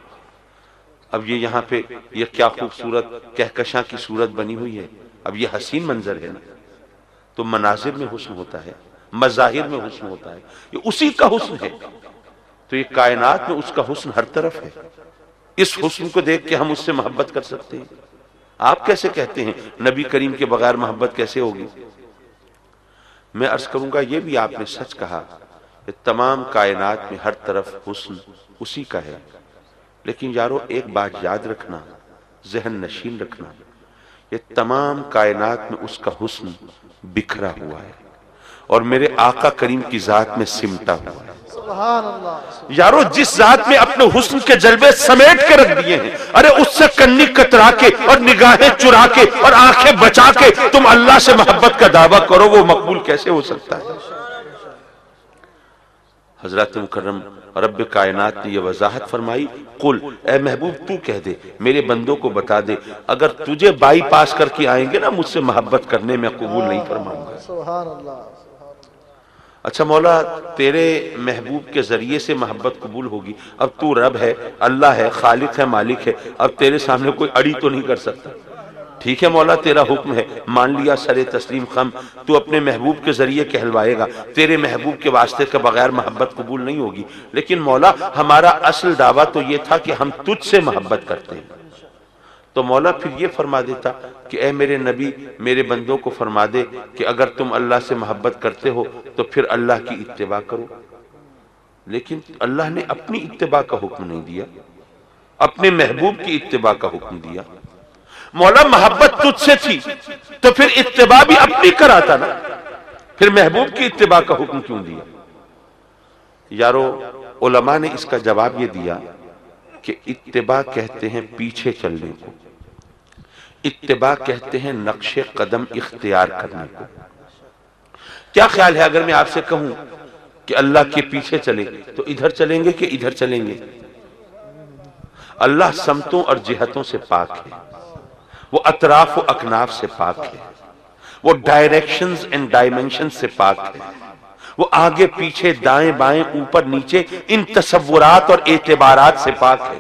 اب یہ یہاں پہ یہ کیا خوبصورت کہکشاں کی صورت بنی ہوئی ہے، اب یہ حسین منظر ہے نا، تو مناظر میں حسن ہوتا ہے، مظاہر میں حسن ہوتا ہے، یہ اسی کا حسن ہے۔ تو یہ کائنات میں اس کا حسن ہر طرف ہے، اس حسن کو دیکھ کے ہم اس سے محبت کر سکتے ہیں۔ آپ کیسے کہتے ہیں نبی کریم کے بغیر محبت کیسے ہوگی؟ میں عرض کروں گا یہ بھی آپ نے سچ کہا کہ تمام کائنات میں ہر طرف حسن اسی کا ہے، لیکن یارو ایک بات یاد رکھنا، ذہن نشین رکھنا، یہ تمام کائنات میں اس کا حسن بکھرا ہوا ہے اور میرے آقا کریم کی ذات میں سمٹا ہوا ہے۔ سبحان اللہ۔ یارو جس ذات میں اپنے حسن کے جلوے سمیٹ کے رکھ دیے ہیں، ارے اس سے کنی کترا کے اور نگاہیں چرا کے اور آنکھیں بچا کے تم اللہ سے محبت کا دعویٰ کرو، وہ مقبول کیسے ہو سکتا ہے؟ حضرت مکرم رب کائنات نے یہ وضاحت فرمائی، قل اے محبوب تو کہہ دے، میرے بندوں کو بتا دے، اگر تجھے بائی پاس کر کے آئیں گے نا مجھ سے محبت کرنے میں قبول نہیں فرماؤں گا۔ سبحان اللہ۔ اچھا مولا تیرے محبوب کے ذریعے سے محبت قبول ہوگی، اب تو رب ہے، اللہ ہے، خالق ہے، مالک ہے، اب تیرے سامنے کوئی اڑی تو نہیں کر سکتا، ٹھیک ہے مولا تیرا حکم ہے، مان لیا، سر تسلیم خم، تو اپنے محبوب کے ذریعے کہلوائے گا، تیرے محبوب کے واسطے کے بغیر محبت قبول نہیں ہوگی، لیکن مولا ہمارا اصل دعویٰ تو یہ تھا کہ ہم تجھ سے محبت کرتے ہیں۔ تو مولا پھر یہ فرما دیتا کہ اے میرے نبی میرے بندوں کو فرما دے کہ اگر تم اللہ سے محبت کرتے ہو تو پھر اللہ کی اتباع کرو، لیکن اللہ نے اپنی اتباع کا حکم نہیں دیا، اپنے محبوب کی اتباع کا حکم دیا۔ مولا محبت تجھ سے تھی تو پھر اتباع بھی اپنی کراتا نا، پھر محبوب کی اتباع کا حکم کیوں دیا؟ یارو علماء نے اس کا جواب یہ دیا کہ اتباع کہتے ہیں پیچھے چلنے کو، اتباع کہتے ہیں نقش قدم اختیار کرنے کو۔ کیا خیال ہے اگر میں آپ سے کہوں کہ اللہ کے پیچھے چلیں تو ادھر چلیں گے کہ ادھر چلیں گے؟ اللہ سمتوں اور جہتوں سے پاک ہے، وہ اطراف و اکناف سے پاک ہے، وہ ڈائریکشنز اینڈ ڈائمنشن سے پاک ہے، وہ آگے پیچھے دائیں بائیں اوپر نیچے ان تصورات اور اعتبارات سے پاک ہے۔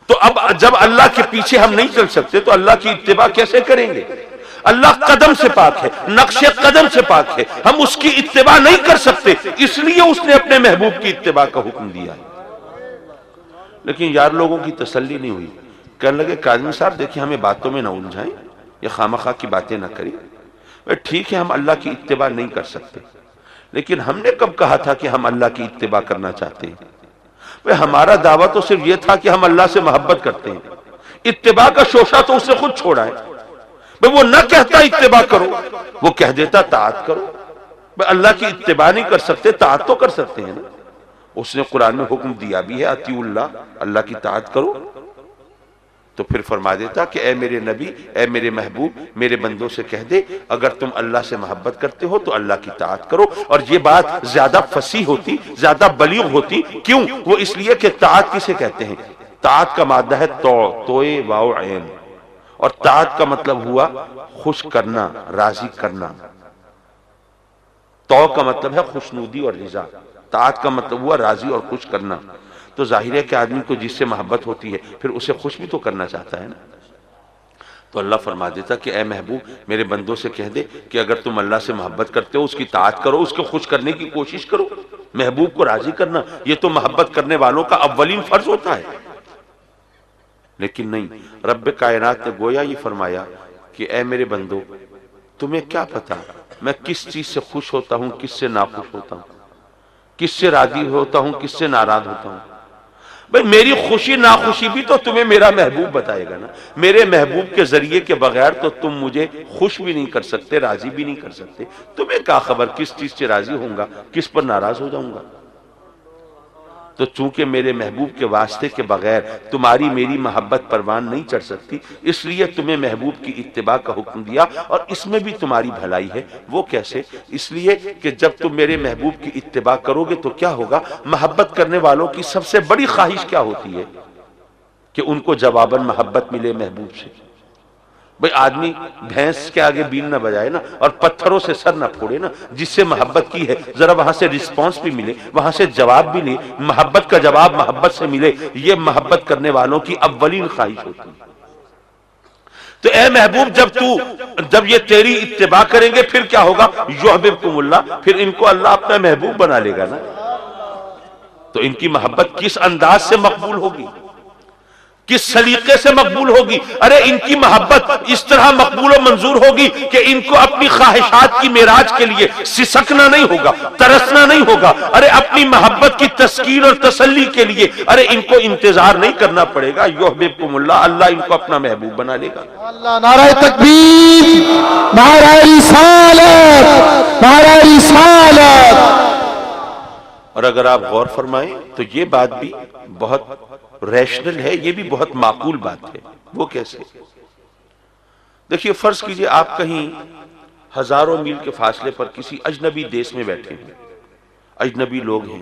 تو اب جب اللہ کے پیچھے ہم نہیں چل سکتے تو اللہ کی اتباع کیسے کریں گے؟ اللہ قدم سے پاک ہے، نقش قدم سے پاک ہے، ہم اس کی اتباع نہیں کر سکتے، اس لیے اس نے اپنے محبوب کی اتباع کا حکم دیا ہے۔ لیکن یار لوگوں کی تسلی نہیں ہوئی، کہنے لگے کاظمی صاحب دیکھیں ہمیں باتوں میں نہ الجھائیں، یہ خامخواہ کی باتیں نہ کریں، ٹھیک ہے ہم اللہ کی اتباع نہیں کر سکتے، لیکن ہم نے کب کہا تھا کہ ہم اللہ کی اتباع کرنا چاہتے ہیں؟ ہمارا دعویٰ تو صرف یہ تھا کہ ہم اللہ سے محبت کرتے ہیں، اتباع کا شوشہ تو اس نے خود چھوڑا ہے۔ وہ نہ کہتا اتباع کرو، وہ کہہ دیتا طاعت کرو۔ اللہ کی اتباع نہیں کر سکتے، طاعت تو کر سکتے ہیں نا، اس نے قرآن میں حکم دیا بھی ہے اطیعوا اللہ، اللہ کی طاعت کرو۔ تو پھر فرما دیتا کہ اے میرے نبی اے میرے محبوب میرے بندوں سے کہہ دے اگر تم اللہ سے محبت کرتے ہو تو اللہ کی طاعت کرو۔ اور یہ بات زیادہ فصیح ہوتی، زیادہ بلیغ ہوتی، کیوں؟ وہ اس لیے کہ طاعت کسے کہتے ہیں؟ طاعت کا مادہ ہے توئے واو عین، اور طاعت کا مطلب ہوا خوش کرنا، راضی کرنا۔ تو کا مطلب ہے خوشنودی اور رضا، طاعت کا مطلب ہوا راضی اور خوش کرنا۔ تو ظاہر ہے کہ آدمی کو جس سے محبت ہوتی ہے پھر اسے خوش بھی تو کرنا چاہتا ہے نا۔ تو اللہ فرما دیتا کہ اے محبوب میرے بندوں سے کہہ دے کہ اگر تم اللہ سے محبت کرتے ہو اس کی طاعت کرو، اس کو خوش کرنے کی کوشش کرو، محبوب کو راضی کرنا یہ تو محبت کرنے والوں کا اولین فرض ہوتا ہے۔ لیکن نہیں، رب کائنات نے گویا یہ فرمایا کہ اے میرے بندو تمہیں کیا پتا میں کس چیز سے خوش ہوتا ہوں، کس سے ناخوش ہوتا ہوں، کس سے راضی ہوتا ہوں، کس سے ناراض ہوتا ہوں۔ بھئی میری خوشی ناخوشی بھی تو تمہیں میرا محبوب بتائے گا نا، میرے محبوب کے ذریعے کے بغیر تو تم مجھے خوش بھی نہیں کر سکتے، راضی بھی نہیں کر سکتے۔ تمہیں کیا خبر کس چیز سے راضی ہوں گا، کس پر ناراض ہو جاؤں گا۔ تو چونکہ میرے محبوب کے واسطے کے بغیر تمہاری میری محبت پروان نہیں چڑھ سکتی، اس لیے تمہیں محبوب کی اتباع کا حکم دیا، اور اس میں بھی تمہاری بھلائی ہے۔ وہ کیسے؟ اس لیے کہ جب تم میرے محبوب کی اتباع کرو گے تو کیا ہوگا؟ محبت کرنے والوں کی سب سے بڑی خواہش کیا ہوتی ہے؟ کہ ان کو جواباً محبت ملے محبوب سے۔ بھئی آدمی بھینس کے آگے بیل نہ بجائے نا، اور پتھروں سے سر نہ پھوڑے نا، جس سے محبت کی ہے ذرا وہاں سے رسپانس بھی ملے، وہاں سے جواب بھی لے، محبت کا جواب محبت سے ملے، یہ محبت کرنے والوں کی اولین خواہش ہوتی ہے۔ تو اے محبوب جب یہ تیری اتباع کریں گے پھر کیا ہوگا؟ یحببکم اللہ، پھر ان کو اللہ اپنا محبوب بنا لے گا نا۔ تو ان کی محبت کس انداز سے مقبول ہوگی، کس سلیقے سے مقبول ہوگی؟ ارے ان کی محبت اس طرح مقبول و منظور ہوگی کہ ان کو اپنی خواہشات کی معراج کے لیے سسکنا نہیں ہوگا، ترسنا نہیں ہوگا۔ ارے اپنی محبت کی تسکین اور تسلی کے لیے ارے ان کو انتظار نہیں کرنا پڑے گا، یحببکم اللہ، اللہ ان کو اپنا محبوب بنا لے گا۔ اللہ، نعرہ تکبیر، نعرہ رسالت، نعرہ رسالت۔ اور اگر آپ غور فرمائیں تو یہ بات بھی بہت ریشنل ہے، یہ بھی بہت معقول بات ہے۔ وہ کیسے؟ دیکھیے فرض کیجئے آپ کہیں ہزاروں میل کے فاصلے پر کسی اجنبی دیش میں بیٹھے ہیں، اجنبی لوگ ہیں،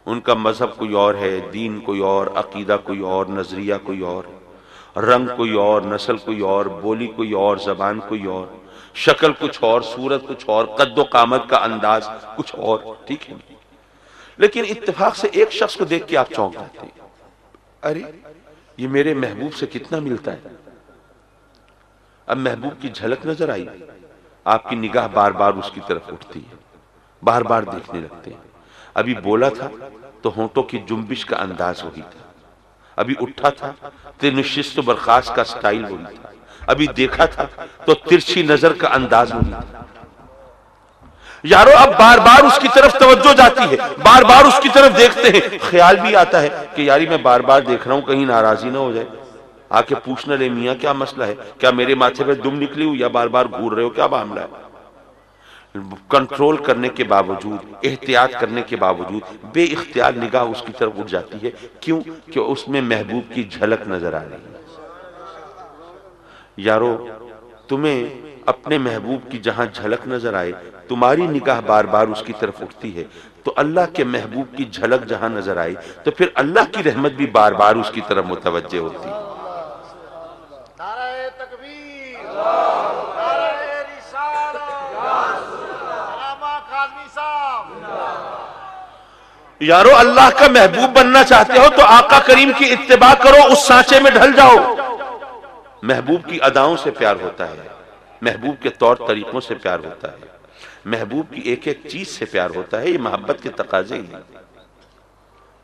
ان کا مذہب کوئی اور ہے، دین کوئی اور، عقیدہ کوئی اور، نظریہ کوئی اور، رنگ کوئی اور، نسل کوئی اور، بولی کوئی اور، زبان کوئی اور، شکل کچھ اور، صورت کچھ اور، قد و قامت کا انداز کچھ اور، ٹھیک ہے۔ لیکن اتفاق سے ایک شخص کو دیکھ کے آپ چونک جاتے ہیں، ارے یہ میرے محبوب سے کتنا ملتا ہے، اب محبوب کی جھلک نظر آئی، آپ کی نگاہ بار بار اس کی طرف اٹھتی ہے، بار بار دیکھنے لگتے ہیں۔ ابھی بولا تھا تو ہونٹوں کی جنبش کا انداز وہی تھا، ابھی اٹھا تھا تو نشست و برخاست کا سٹائل وہی تھا، ابھی دیکھا تھا تو ترچھی نظر کا انداز وہی تھا۔ یارو اب بار بار اس کی طرف توجہ جاتی ہے، بار بار اس کی طرف دیکھتے ہیں، خیال بھی آتا ہے کہ یاری میں بار بار دیکھ رہا ہوں کہیں ناراضی نہ ہو جائے، آ کے پوچھنا لے میاں کیا مسئلہ ہے، کیا میرے ماتھے پہ دم نکلی ہو یا بار بار گھور رہے ہو، کیا معاملہ ہے؟ کنٹرول کرنے کے باوجود، احتیاط کرنے کے باوجود بے اختیار نگاہ اس کی طرف اٹھ جاتی ہے۔ کیوں؟ کہ اس میں محبوب کی جھلک نظر آ رہی ہے۔ یارو تمہیں اپنے محبوب کی جہاں جھلک نظر آئے، تمہاری نگاہ بار بار اس کی طرف اٹھتی ہے، تو اللہ کے محبوب کی جھلک جہاں نظر آئی تو پھر اللہ کی رحمت بھی بار بار اس کی طرف متوجہ ہوتی ہے۔ نعرہ تکبیر، نعرہ رسالت، علامہ کاظمی صاحب۔ یارو اللہ کا محبوب بننا چاہتے ہو تو آقا کریم کی اتباع کرو، اس سانچے میں ڈھل جاؤ۔ محبوب کی اداؤں سے پیار ہوتا ہے، محبوب کے طور طریقوں سے پیار ہوتا ہے، محبوب کی ایک ایک چیز سے پیار ہوتا ہے، یہ محبت کے تقاضے ہی ہیں۔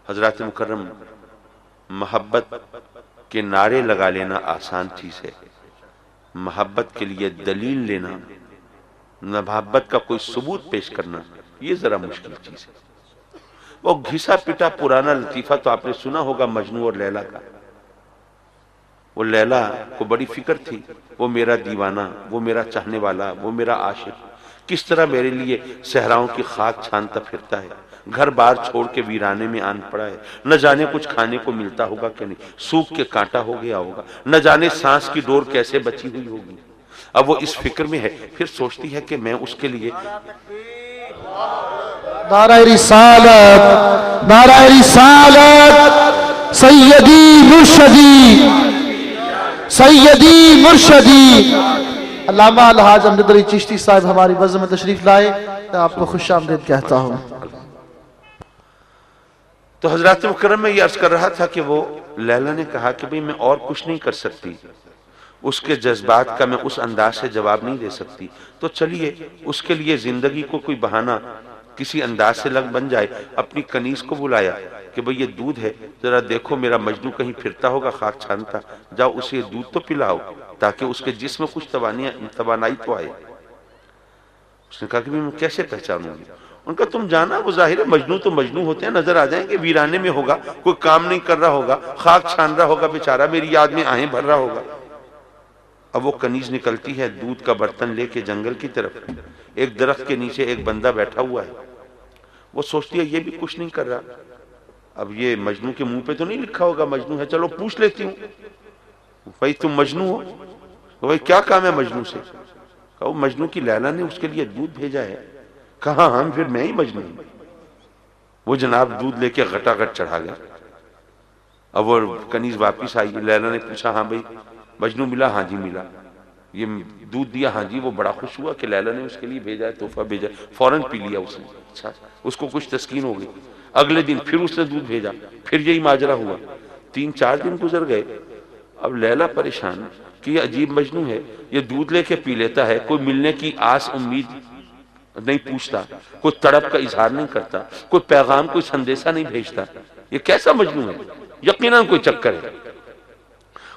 حضرات مکرم، محبت کے نعرے لگا لینا آسان چیز ہے، محبت کے لیے دلیل لینا، محبت کا کوئی ثبوت پیش کرنا، یہ ذرا مشکل چیز ہے۔ وہ گھسا پٹا پرانا لطیفہ تو آپ نے سنا ہوگا مجنو اور لیلا کا۔ وہ لیلا کو بڑی فکر تھی، وہ میرا دیوانہ، وہ میرا چاہنے والا، وہ میرا عاشق کس طرح میرے لیے صحراؤں کی خاک چھانتا پھرتا ہے، گھر بار چھوڑ کے ویرانے میں آن پڑا ہے، نہ جانے کچھ کھانے کو ملتا ہوگا کہ نہیں، سوکھ کے کانٹا ہو گیا ہوگا، نہ جانے سانس کی ڈور کیسے بچی ہوئی ہوگی۔ اب وہ اس فکر میں ہے، پھر سوچتی ہے کہ میں اس کے لیے نعرہ رسالت، نعرہ رسالت، سیدی مرشدی، سیدی مرشدی۔ علامہ الحاج امجد علی چشتی صاحب ہماری بزم میں تشریف لائے، میں آپ کو خوش آمدید کہتا ہوں۔ تو حضرات مکرم میں یہ عرض کر رہا تھا کہ وہ لیلا نے کہا کہ بھئی میں اور کچھ نہیں کر سکتی، اس کے جذبات کا میں اس انداز سے جواب نہیں دے سکتی، تو چلیے اس کے لیے زندگی کو کوئی بہانہ کسی انداز سے لگ بن جائے۔ اپنی کنیز کو بلایا کہ بھئی یہ دودھ ہے، ذرا دیکھو میرا مجنو کہیں پھرتا ہوگا خاک چھانتا، جاؤ اسے دودھ تو پلاؤ تاکہ اس کے جسم میں کچھ توانائی تو آئے۔ اس نے کہا کہ میں کیسے پہچانوں گی؟ ان کا تم جانا، وہ ظاہر ہے مجنو تو مجنو ہوتے ہیں، نظر آ جائیں گے، ویرانے میں ہوگا، کوئی کام نہیں کر رہا ہوگا، خاک چھان رہا ہوگا بیچارہ، میری یاد میں آہیں بھر رہا ہوگا۔ اب وہ کنیز نکلتی ہے دودھ کا برتن لے کے جنگل کی طرف، ایک درخت کے نیچے ایک بندہ بیٹھا ہوا ہے، وہ سوچتی ہے یہ بھی کچھ نہیں کر رہا، اب یہ مجنو کے منہ پہ تو نہیں لکھا ہوگا مجنو ہے، چلو پوچھ لیتی ہوں، بھائی تم مجنو ہو؟ بھائی کیا کام ہے مجنو سے؟ کہا وہ مجنو کی لیلا نے اس کے لیے دودھ بھیجا ہے۔ کہا ہاں پھر میں ہی مجنو ہوں۔ وہ جناب دودھ لے کے غٹا غٹ چڑھا گیا۔ اب وہ کنیز واپس آئی، لیلا نے پوچھا ہاں بھائی مجنو ملا؟ ہاں جی ملا۔ یہ دودھ دیا؟ ہاں جی۔ وہ بڑا خوش ہوا کہ لیلا نے اس کے لیے بھیجا ہے، تحفہ بھیجا، فوراً پی لیا اس نے۔ اچھا، اس کو کچھ تسکین ہو گئی۔ اگلے دن پھر اس نے دودھ بھیجا، پھر یہی ماجرا ہوا۔ 3-4 دن گزر گئے۔ اب لیلا پریشان کہ یہ عجیب مجنو ہے، یہ دودھ لے کے پی لیتا ہے، کوئی ملنے کی آس امید نہیں پوچھتا، کوئی تڑپ کا اظہار نہیں کرتا، کوئی پیغام کوئی سندیسہ نہیں بھیجتا، یہ کیسا مجنو ہے؟ یقیناً کوئی چکر ہے۔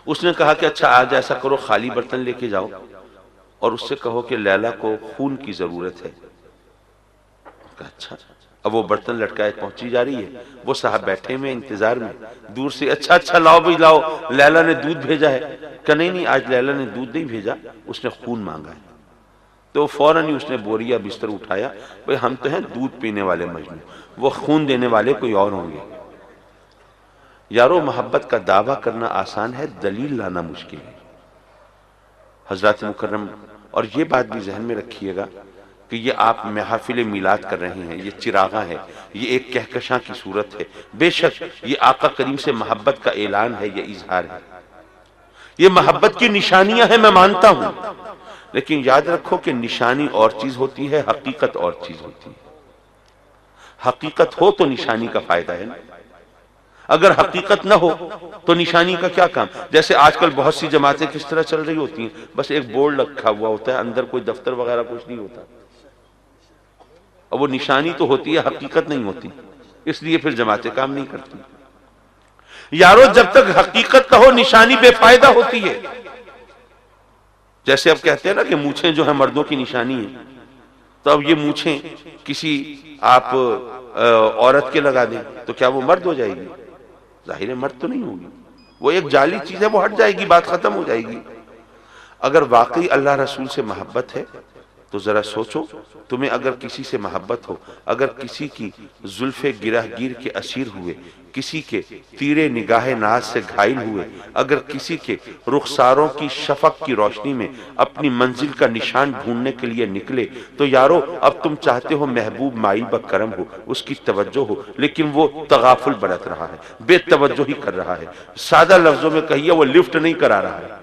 اس نے کہا کہ اچھا آج ایسا کرو، خالی برتن لے کے جاؤ اور اس سے کہو کہ لیلا کو خون کی ضرورت ہے۔ کہا اچھا۔ اب وہ برتن لٹکائے پہنچی جا رہی ہے، وہ صاحب بیٹھے میں انتظار میں، دور سے اچھا لاؤ بھائی لاؤ، لیلا نے دودھ بھیجا ہے۔ کہ نہیں آج لیلا نے دودھ نہیں بھیجا، اس نے خون مانگا ہے۔ تو فوراً ہی اس نے بوریا بستر اٹھایا، بھئی ہم تو ہیں دودھ پینے والے مجنو، وہ خون دینے والے کوئی اور ہوں گے۔ یارو محبت کا دعویٰ کرنا آسان ہے، دلیل لانا مشکل ہے۔ حضرات مکرم، اور یہ بات بھی ذہن میں رکھیے گا کہ یہ آپ محافل میلاد کر رہے ہیں، یہ چراغاں ہے، یہ ایک کہکشاں کی صورت ہے، بے شک یہ آقا کریم سے محبت کا اعلان ہے، یہ اظہار ہے، یہ محبت کی نشانیاں ہیں، میں مانتا ہوں، لیکن یاد رکھو کہ نشانی اور چیز ہوتی ہے، حقیقت اور چیز ہوتی ہے۔ حقیقت ہو تو نشانی کا فائدہ ہے نا۔ اگر حقیقت نہ ہو تو نشانی کا کیا کام؟ جیسے آج کل بہت سی جماعتیں کس طرح چل رہی ہوتی ہیں، بس ایک بورڈ رکھا ہوا ہوتا ہے، اندر کوئی دفتر وغیرہ کچھ نہیں ہوتا، اور وہ نشانی تو ہوتی ہے، حقیقت نہیں ہوتی، اس لیے پھر جماعتیں کام نہیں کرتی۔ یارو جب تک حقیقت نہ ہو نشانی بے فائدہ ہوتی ہے۔ جیسے اب کہتے ہیں نا کہ مونچھیں جو ہیں مردوں کی نشانی ہے، تو اب یہ مونچھیں کسی آپ عورت کے لگا دیں تو کیا وہ مرد ہو جائے گی؟ ظاہر ہے مرد تو نہیں ہوگی، وہ ایک جعلی چیز ہے، وہ ہٹ جائے گی، بات ختم ہو جائے گی۔ اگر واقعی اللہ رسول سے محبت ہے تو ذرا سوچو، تمہیں اگر کسی سے محبت ہو، اگر کسی کی زلف گرہ گیر کے اسیر ہوئے، کسی کے تیرے نگاہ ناز سے گھائل ہوئے، اگر کسی کے رخساروں کی شفق کی روشنی میں اپنی منزل کا نشان ڈھونڈنے کے لیے نکلے، تو یارو اب تم چاہتے ہو محبوب مائل بکرم ہو، اس کی توجہ ہو، لیکن وہ تغافل برت رہا ہے، بے توجہی کر رہا ہے، سادہ لفظوں میں کہیے وہ لفٹ نہیں کرا رہا ہے۔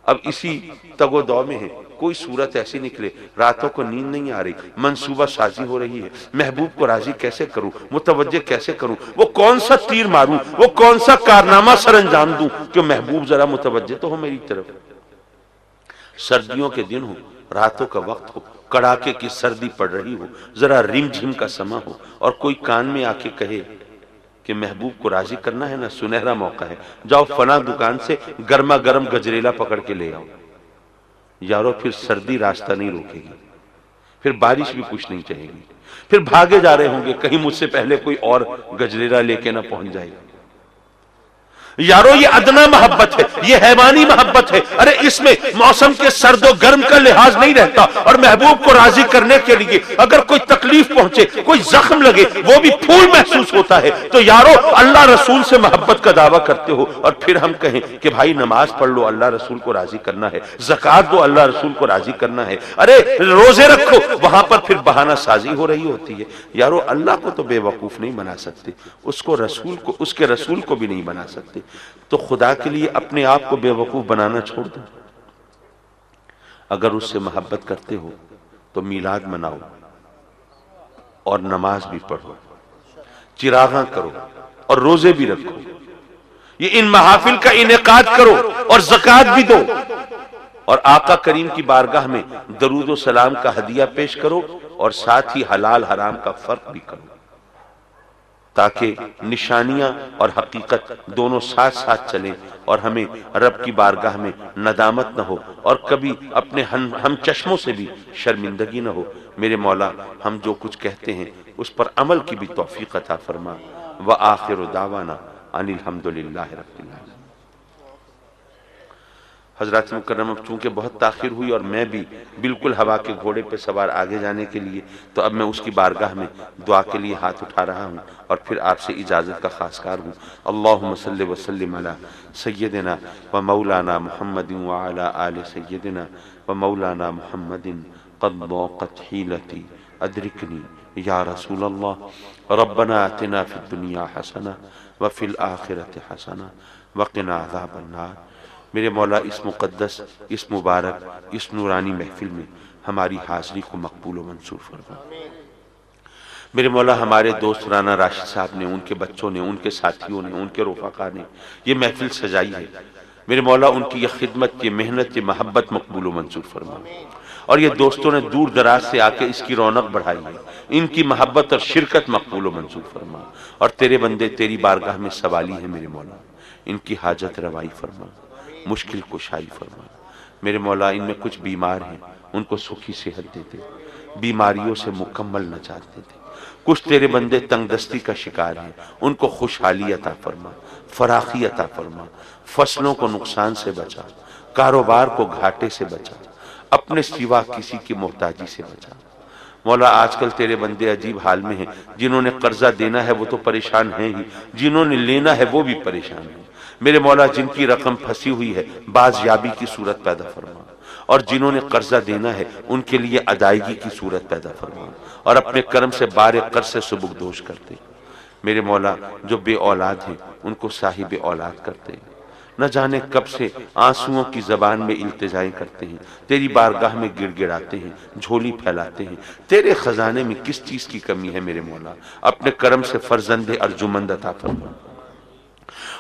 اب اسی تگ و دو میں ہے، کوئی صورت ایسی نکلے، راتوں کو نیند نہیں آ رہی، منصوبہ سازی ہو رہی ہے، محبوب کو راضی کیسے کروں، متوجہ کیسے کروں، وہ کون سا تیر ماروں، وہ کون سا کارنامہ سر انجام دوں کہ محبوب ذرا متوجہ تو ہو میری طرف۔ سردیوں کے دن ہو، راتوں کا وقت ہو، کڑاکے کی سردی پڑ رہی ہو، ذرا رم جھم کا سما ہو، اور کوئی کان میں آ کے کہے کہ محبوب کو راضی کرنا ہے نا، سنہرا موقع ہے، جاؤ فلاں دکان سے گرما گرم گجریلا پکڑ کے لے آؤ۔ یارو پھر سردی راستہ نہیں روکے گی، پھر بارش بھی کچھ نہیں چاہے گی، پھر بھاگے جا رہے ہوں گے کہیں مجھ سے پہلے کوئی اور گجریلا لے کے نہ پہنچ جائے گا۔ یارو یہ ادنا محبت ہے، یہ حیوانی محبت ہے۔ ارے اس میں موسم کے سرد و گرم کا لحاظ نہیں رہتا، اور محبوب کو راضی کرنے کے لیے اگر کوئی تکلیف پہنچے، کوئی زخم لگے، وہ بھی پھول محسوس ہوتا ہے۔ تو یارو اللہ رسول سے محبت کا دعویٰ کرتے ہو، اور پھر ہم کہیں کہ بھائی نماز پڑھ لو، اللہ رسول کو راضی کرنا ہے، زکوٰۃ دو، اللہ رسول کو راضی کرنا ہے، ارے روزے رکھو، وہاں پر پھر بہانہ سازی ہو رہی ہوتی ہے۔ یارو اللہ کو تو بے وقوف نہیں بنا سکتے، اس کو رسول کو، اس کے رسول کو بھی نہیں بنا سکتے، تو خدا کے لیے اپنے آپ کو بے وقوف بنانا چھوڑ دو۔ اگر اس سے محبت کرتے ہو تو میلاد مناؤ اور نماز بھی پڑھو، چراغاں کرو اور روزے بھی رکھو، یہ ان محافل کا انعقاد کرو اور زکوٰۃ بھی دو، اور آقا کریم کی بارگاہ میں درود و سلام کا ہدیہ پیش کرو، اور ساتھ ہی حلال حرام کا فرق بھی کرو، تاکہ نشانیاں اور حقیقت دونوں ساتھ ساتھ چلیں، اور ہمیں رب کی بارگاہ میں ندامت نہ ہو، اور کبھی اپنے ہم چشموں سے بھی شرمندگی نہ ہو۔ میرے مولا ہم جو کچھ کہتے ہیں اس پر عمل کی بھی توفیق عطا فرما۔ وآخر دعوانا ان الحمد للہ رب العالمین۔ حضرات مکرم، اب چونکہ بہت تاخیر ہوئی اور میں بھی بالکل ہوا کے گھوڑے پہ سوار آگے جانے کے لیے، تو اب میں اس کی بارگاہ میں دعا کے لیے ہاتھ اٹھا رہا ہوں، اور پھر آپ سے اجازت کا خواستگار ہوں۔ اللہم صلی وسلم علی سیدنا و مولانا محمد وعلی آل سیدنا و مولانا محمد قد ضاقت حیلتی ادرکنی یا رسول اللہ۔ ربنا آتنا فی الدنیا حسنہ وفی الآخرۃ حسنہ وقنا عذاب النار۔ میرے مولا اس مقدس، اس مبارک، اس نورانی محفل میں ہماری حاضری کو مقبول و منصور فرما۔ میرے مولا ہمارے دوست رانا راشد صاحب نے، ان کے بچوں نے، ان کے ساتھیوں نے، ان کے رفقا نے یہ محفل سجائی ہے، میرے مولا ان کی یہ خدمت، یہ محنت، یہ محبت مقبول و منصور فرما، اور یہ دوستوں نے دور دراز سے آ کے اس کی رونق بڑھائی ہے، ان کی محبت اور شرکت مقبول و منصور فرما، اور تیرے بندے تیری بارگاہ میں سوالی ہیں میرے مولا، ان کی حاجت روائی فرما، مشکل کشائی فرما۔ میرے مولا ان میں کچھ بیمار ہیں، ان کو سکھی صحت دیتے، بیماریوں سے مکمل نجات دیتے۔ کچھ تیرے بندے تنگ دستی کا شکار ہیں، ان کو خوشحالی عطا فرما، فراخی عطا فرما، فصلوں کو نقصان سے بچا، کاروبار کو گھاٹے سے بچا، اپنے سوا کسی کی محتاجی سے بچا۔ مولا آج کل تیرے بندے عجیب حال میں ہیں، جنہوں نے قرضہ دینا ہے وہ تو پریشان ہیں ہی، جنہوں نے لینا ہے وہ بھی پریشان ہیں۔ میرے مولا جن کی رقم پھنسی ہوئی ہے بازیابی کی صورت پیدا فرما، اور جنہوں نے قرضہ دینا ہے ان کے لیے ادائیگی کی صورت پیدا فرما، اور اپنے کرم سے بار قرض سے سبکدوش کرتے۔ میرے مولا جو بے اولاد ہیں ان کو صاحب اولاد کرتے، نہ جانے کب سے آنسوؤں کی زبان میں التجائیں کرتے ہیں، تیری بارگاہ میں گڑ گڑاتے ہیں، جھولی پھیلاتے ہیں۔ تیرے خزانے میں کس چیز کی کمی ہے میرے مولا؟ اپنے کرم سے فرزند ارجمند عطا فرما۔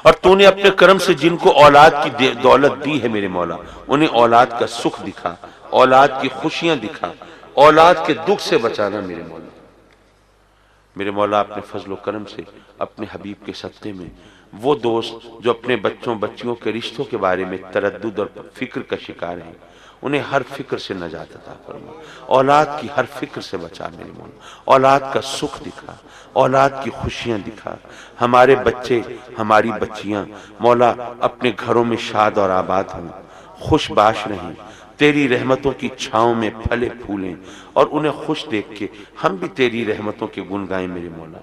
اور تو نے اپنے کرم سے جن کو اولاد کی دولت دی ہے میرے مولا، انہیں اولاد کا سکھ دکھا، اولاد کی خوشیاں دکھا، اولاد کے دکھ سے بچانا میرے مولا۔ میرے مولا اپنے فضل و کرم سے اپنے حبیب کے صدقے میں وہ دوست جو اپنے بچوں بچیوں کے رشتوں کے بارے میں تردد اور فکر کا شکار ہیں، انہیں ہر فکر سے نجات عطا فرما، اولاد کی ہر فکر سے بچا میرے مولا، اولاد کا سکھ دکھا، اولاد کی خوشیاں دکھا، ہمارے بچے ہماری بچیاں مولا اپنے گھروں میں شاد اور آباد ہوں، خوش باش رہیں، تیری رحمتوں کی چھاؤں میں پھلے پھولیں، اور انہیں خوش دیکھ کے ہم بھی تیری رحمتوں کے گن گائیں میرے مولا،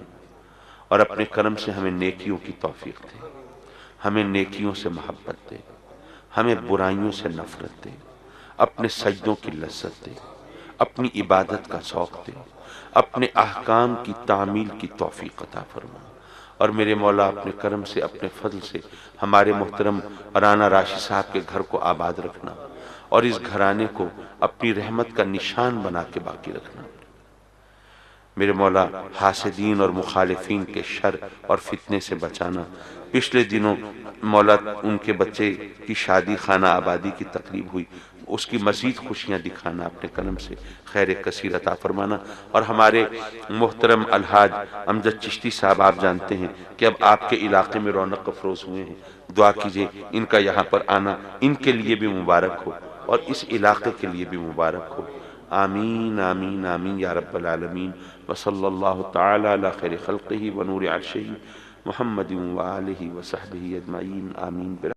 اور اپنے کرم سے ہمیں نیکیوں کی توفیق دے، ہمیں نیکیوں سے محبت دے، ہمیں برائیوں سے نفرت دے، اپنے سجدوں کی لذت دے، اپنی عبادت کا شوق دے، اپنے احکام کی تعمیل کی توفیق عطا فرما، اور میرے مولا اپنے کرم سے اپنے فضل سے ہمارے محترم رانا راشد صاحب کے گھر کو آباد رکھنا، اور اس گھرانے کو اپنی رحمت کا نشان بنا کے باقی رکھنا۔ میرے مولا حاسدین اور مخالفین کے شر اور فتنے سے بچانا۔ پچھلے دنوں مولا ان کے بچے کی شادی خانہ آبادی کی تقریب ہوئی، اس کی مزید خوشیاں دکھانا، اپنے کرم سے خیر کثیر عطا فرمانا، اور ہمارے محترم الحاج امجد چشتی صاحب آپ جانتے ہیں کہ اب آپ کے علاقے میں رونق افروز ہوئے ہیں، دعا کیجئے ان کا یہاں پر آنا ان کے لیے بھی مبارک ہو اور اس علاقے کے لیے بھی مبارک ہو۔ آمین آمین آمین یا رب العالمین، وصلی اللہ تعالی علی خیر خلقہ ونور عرشہ محمد وآلہ وصحبہ اجمعین، آمین۔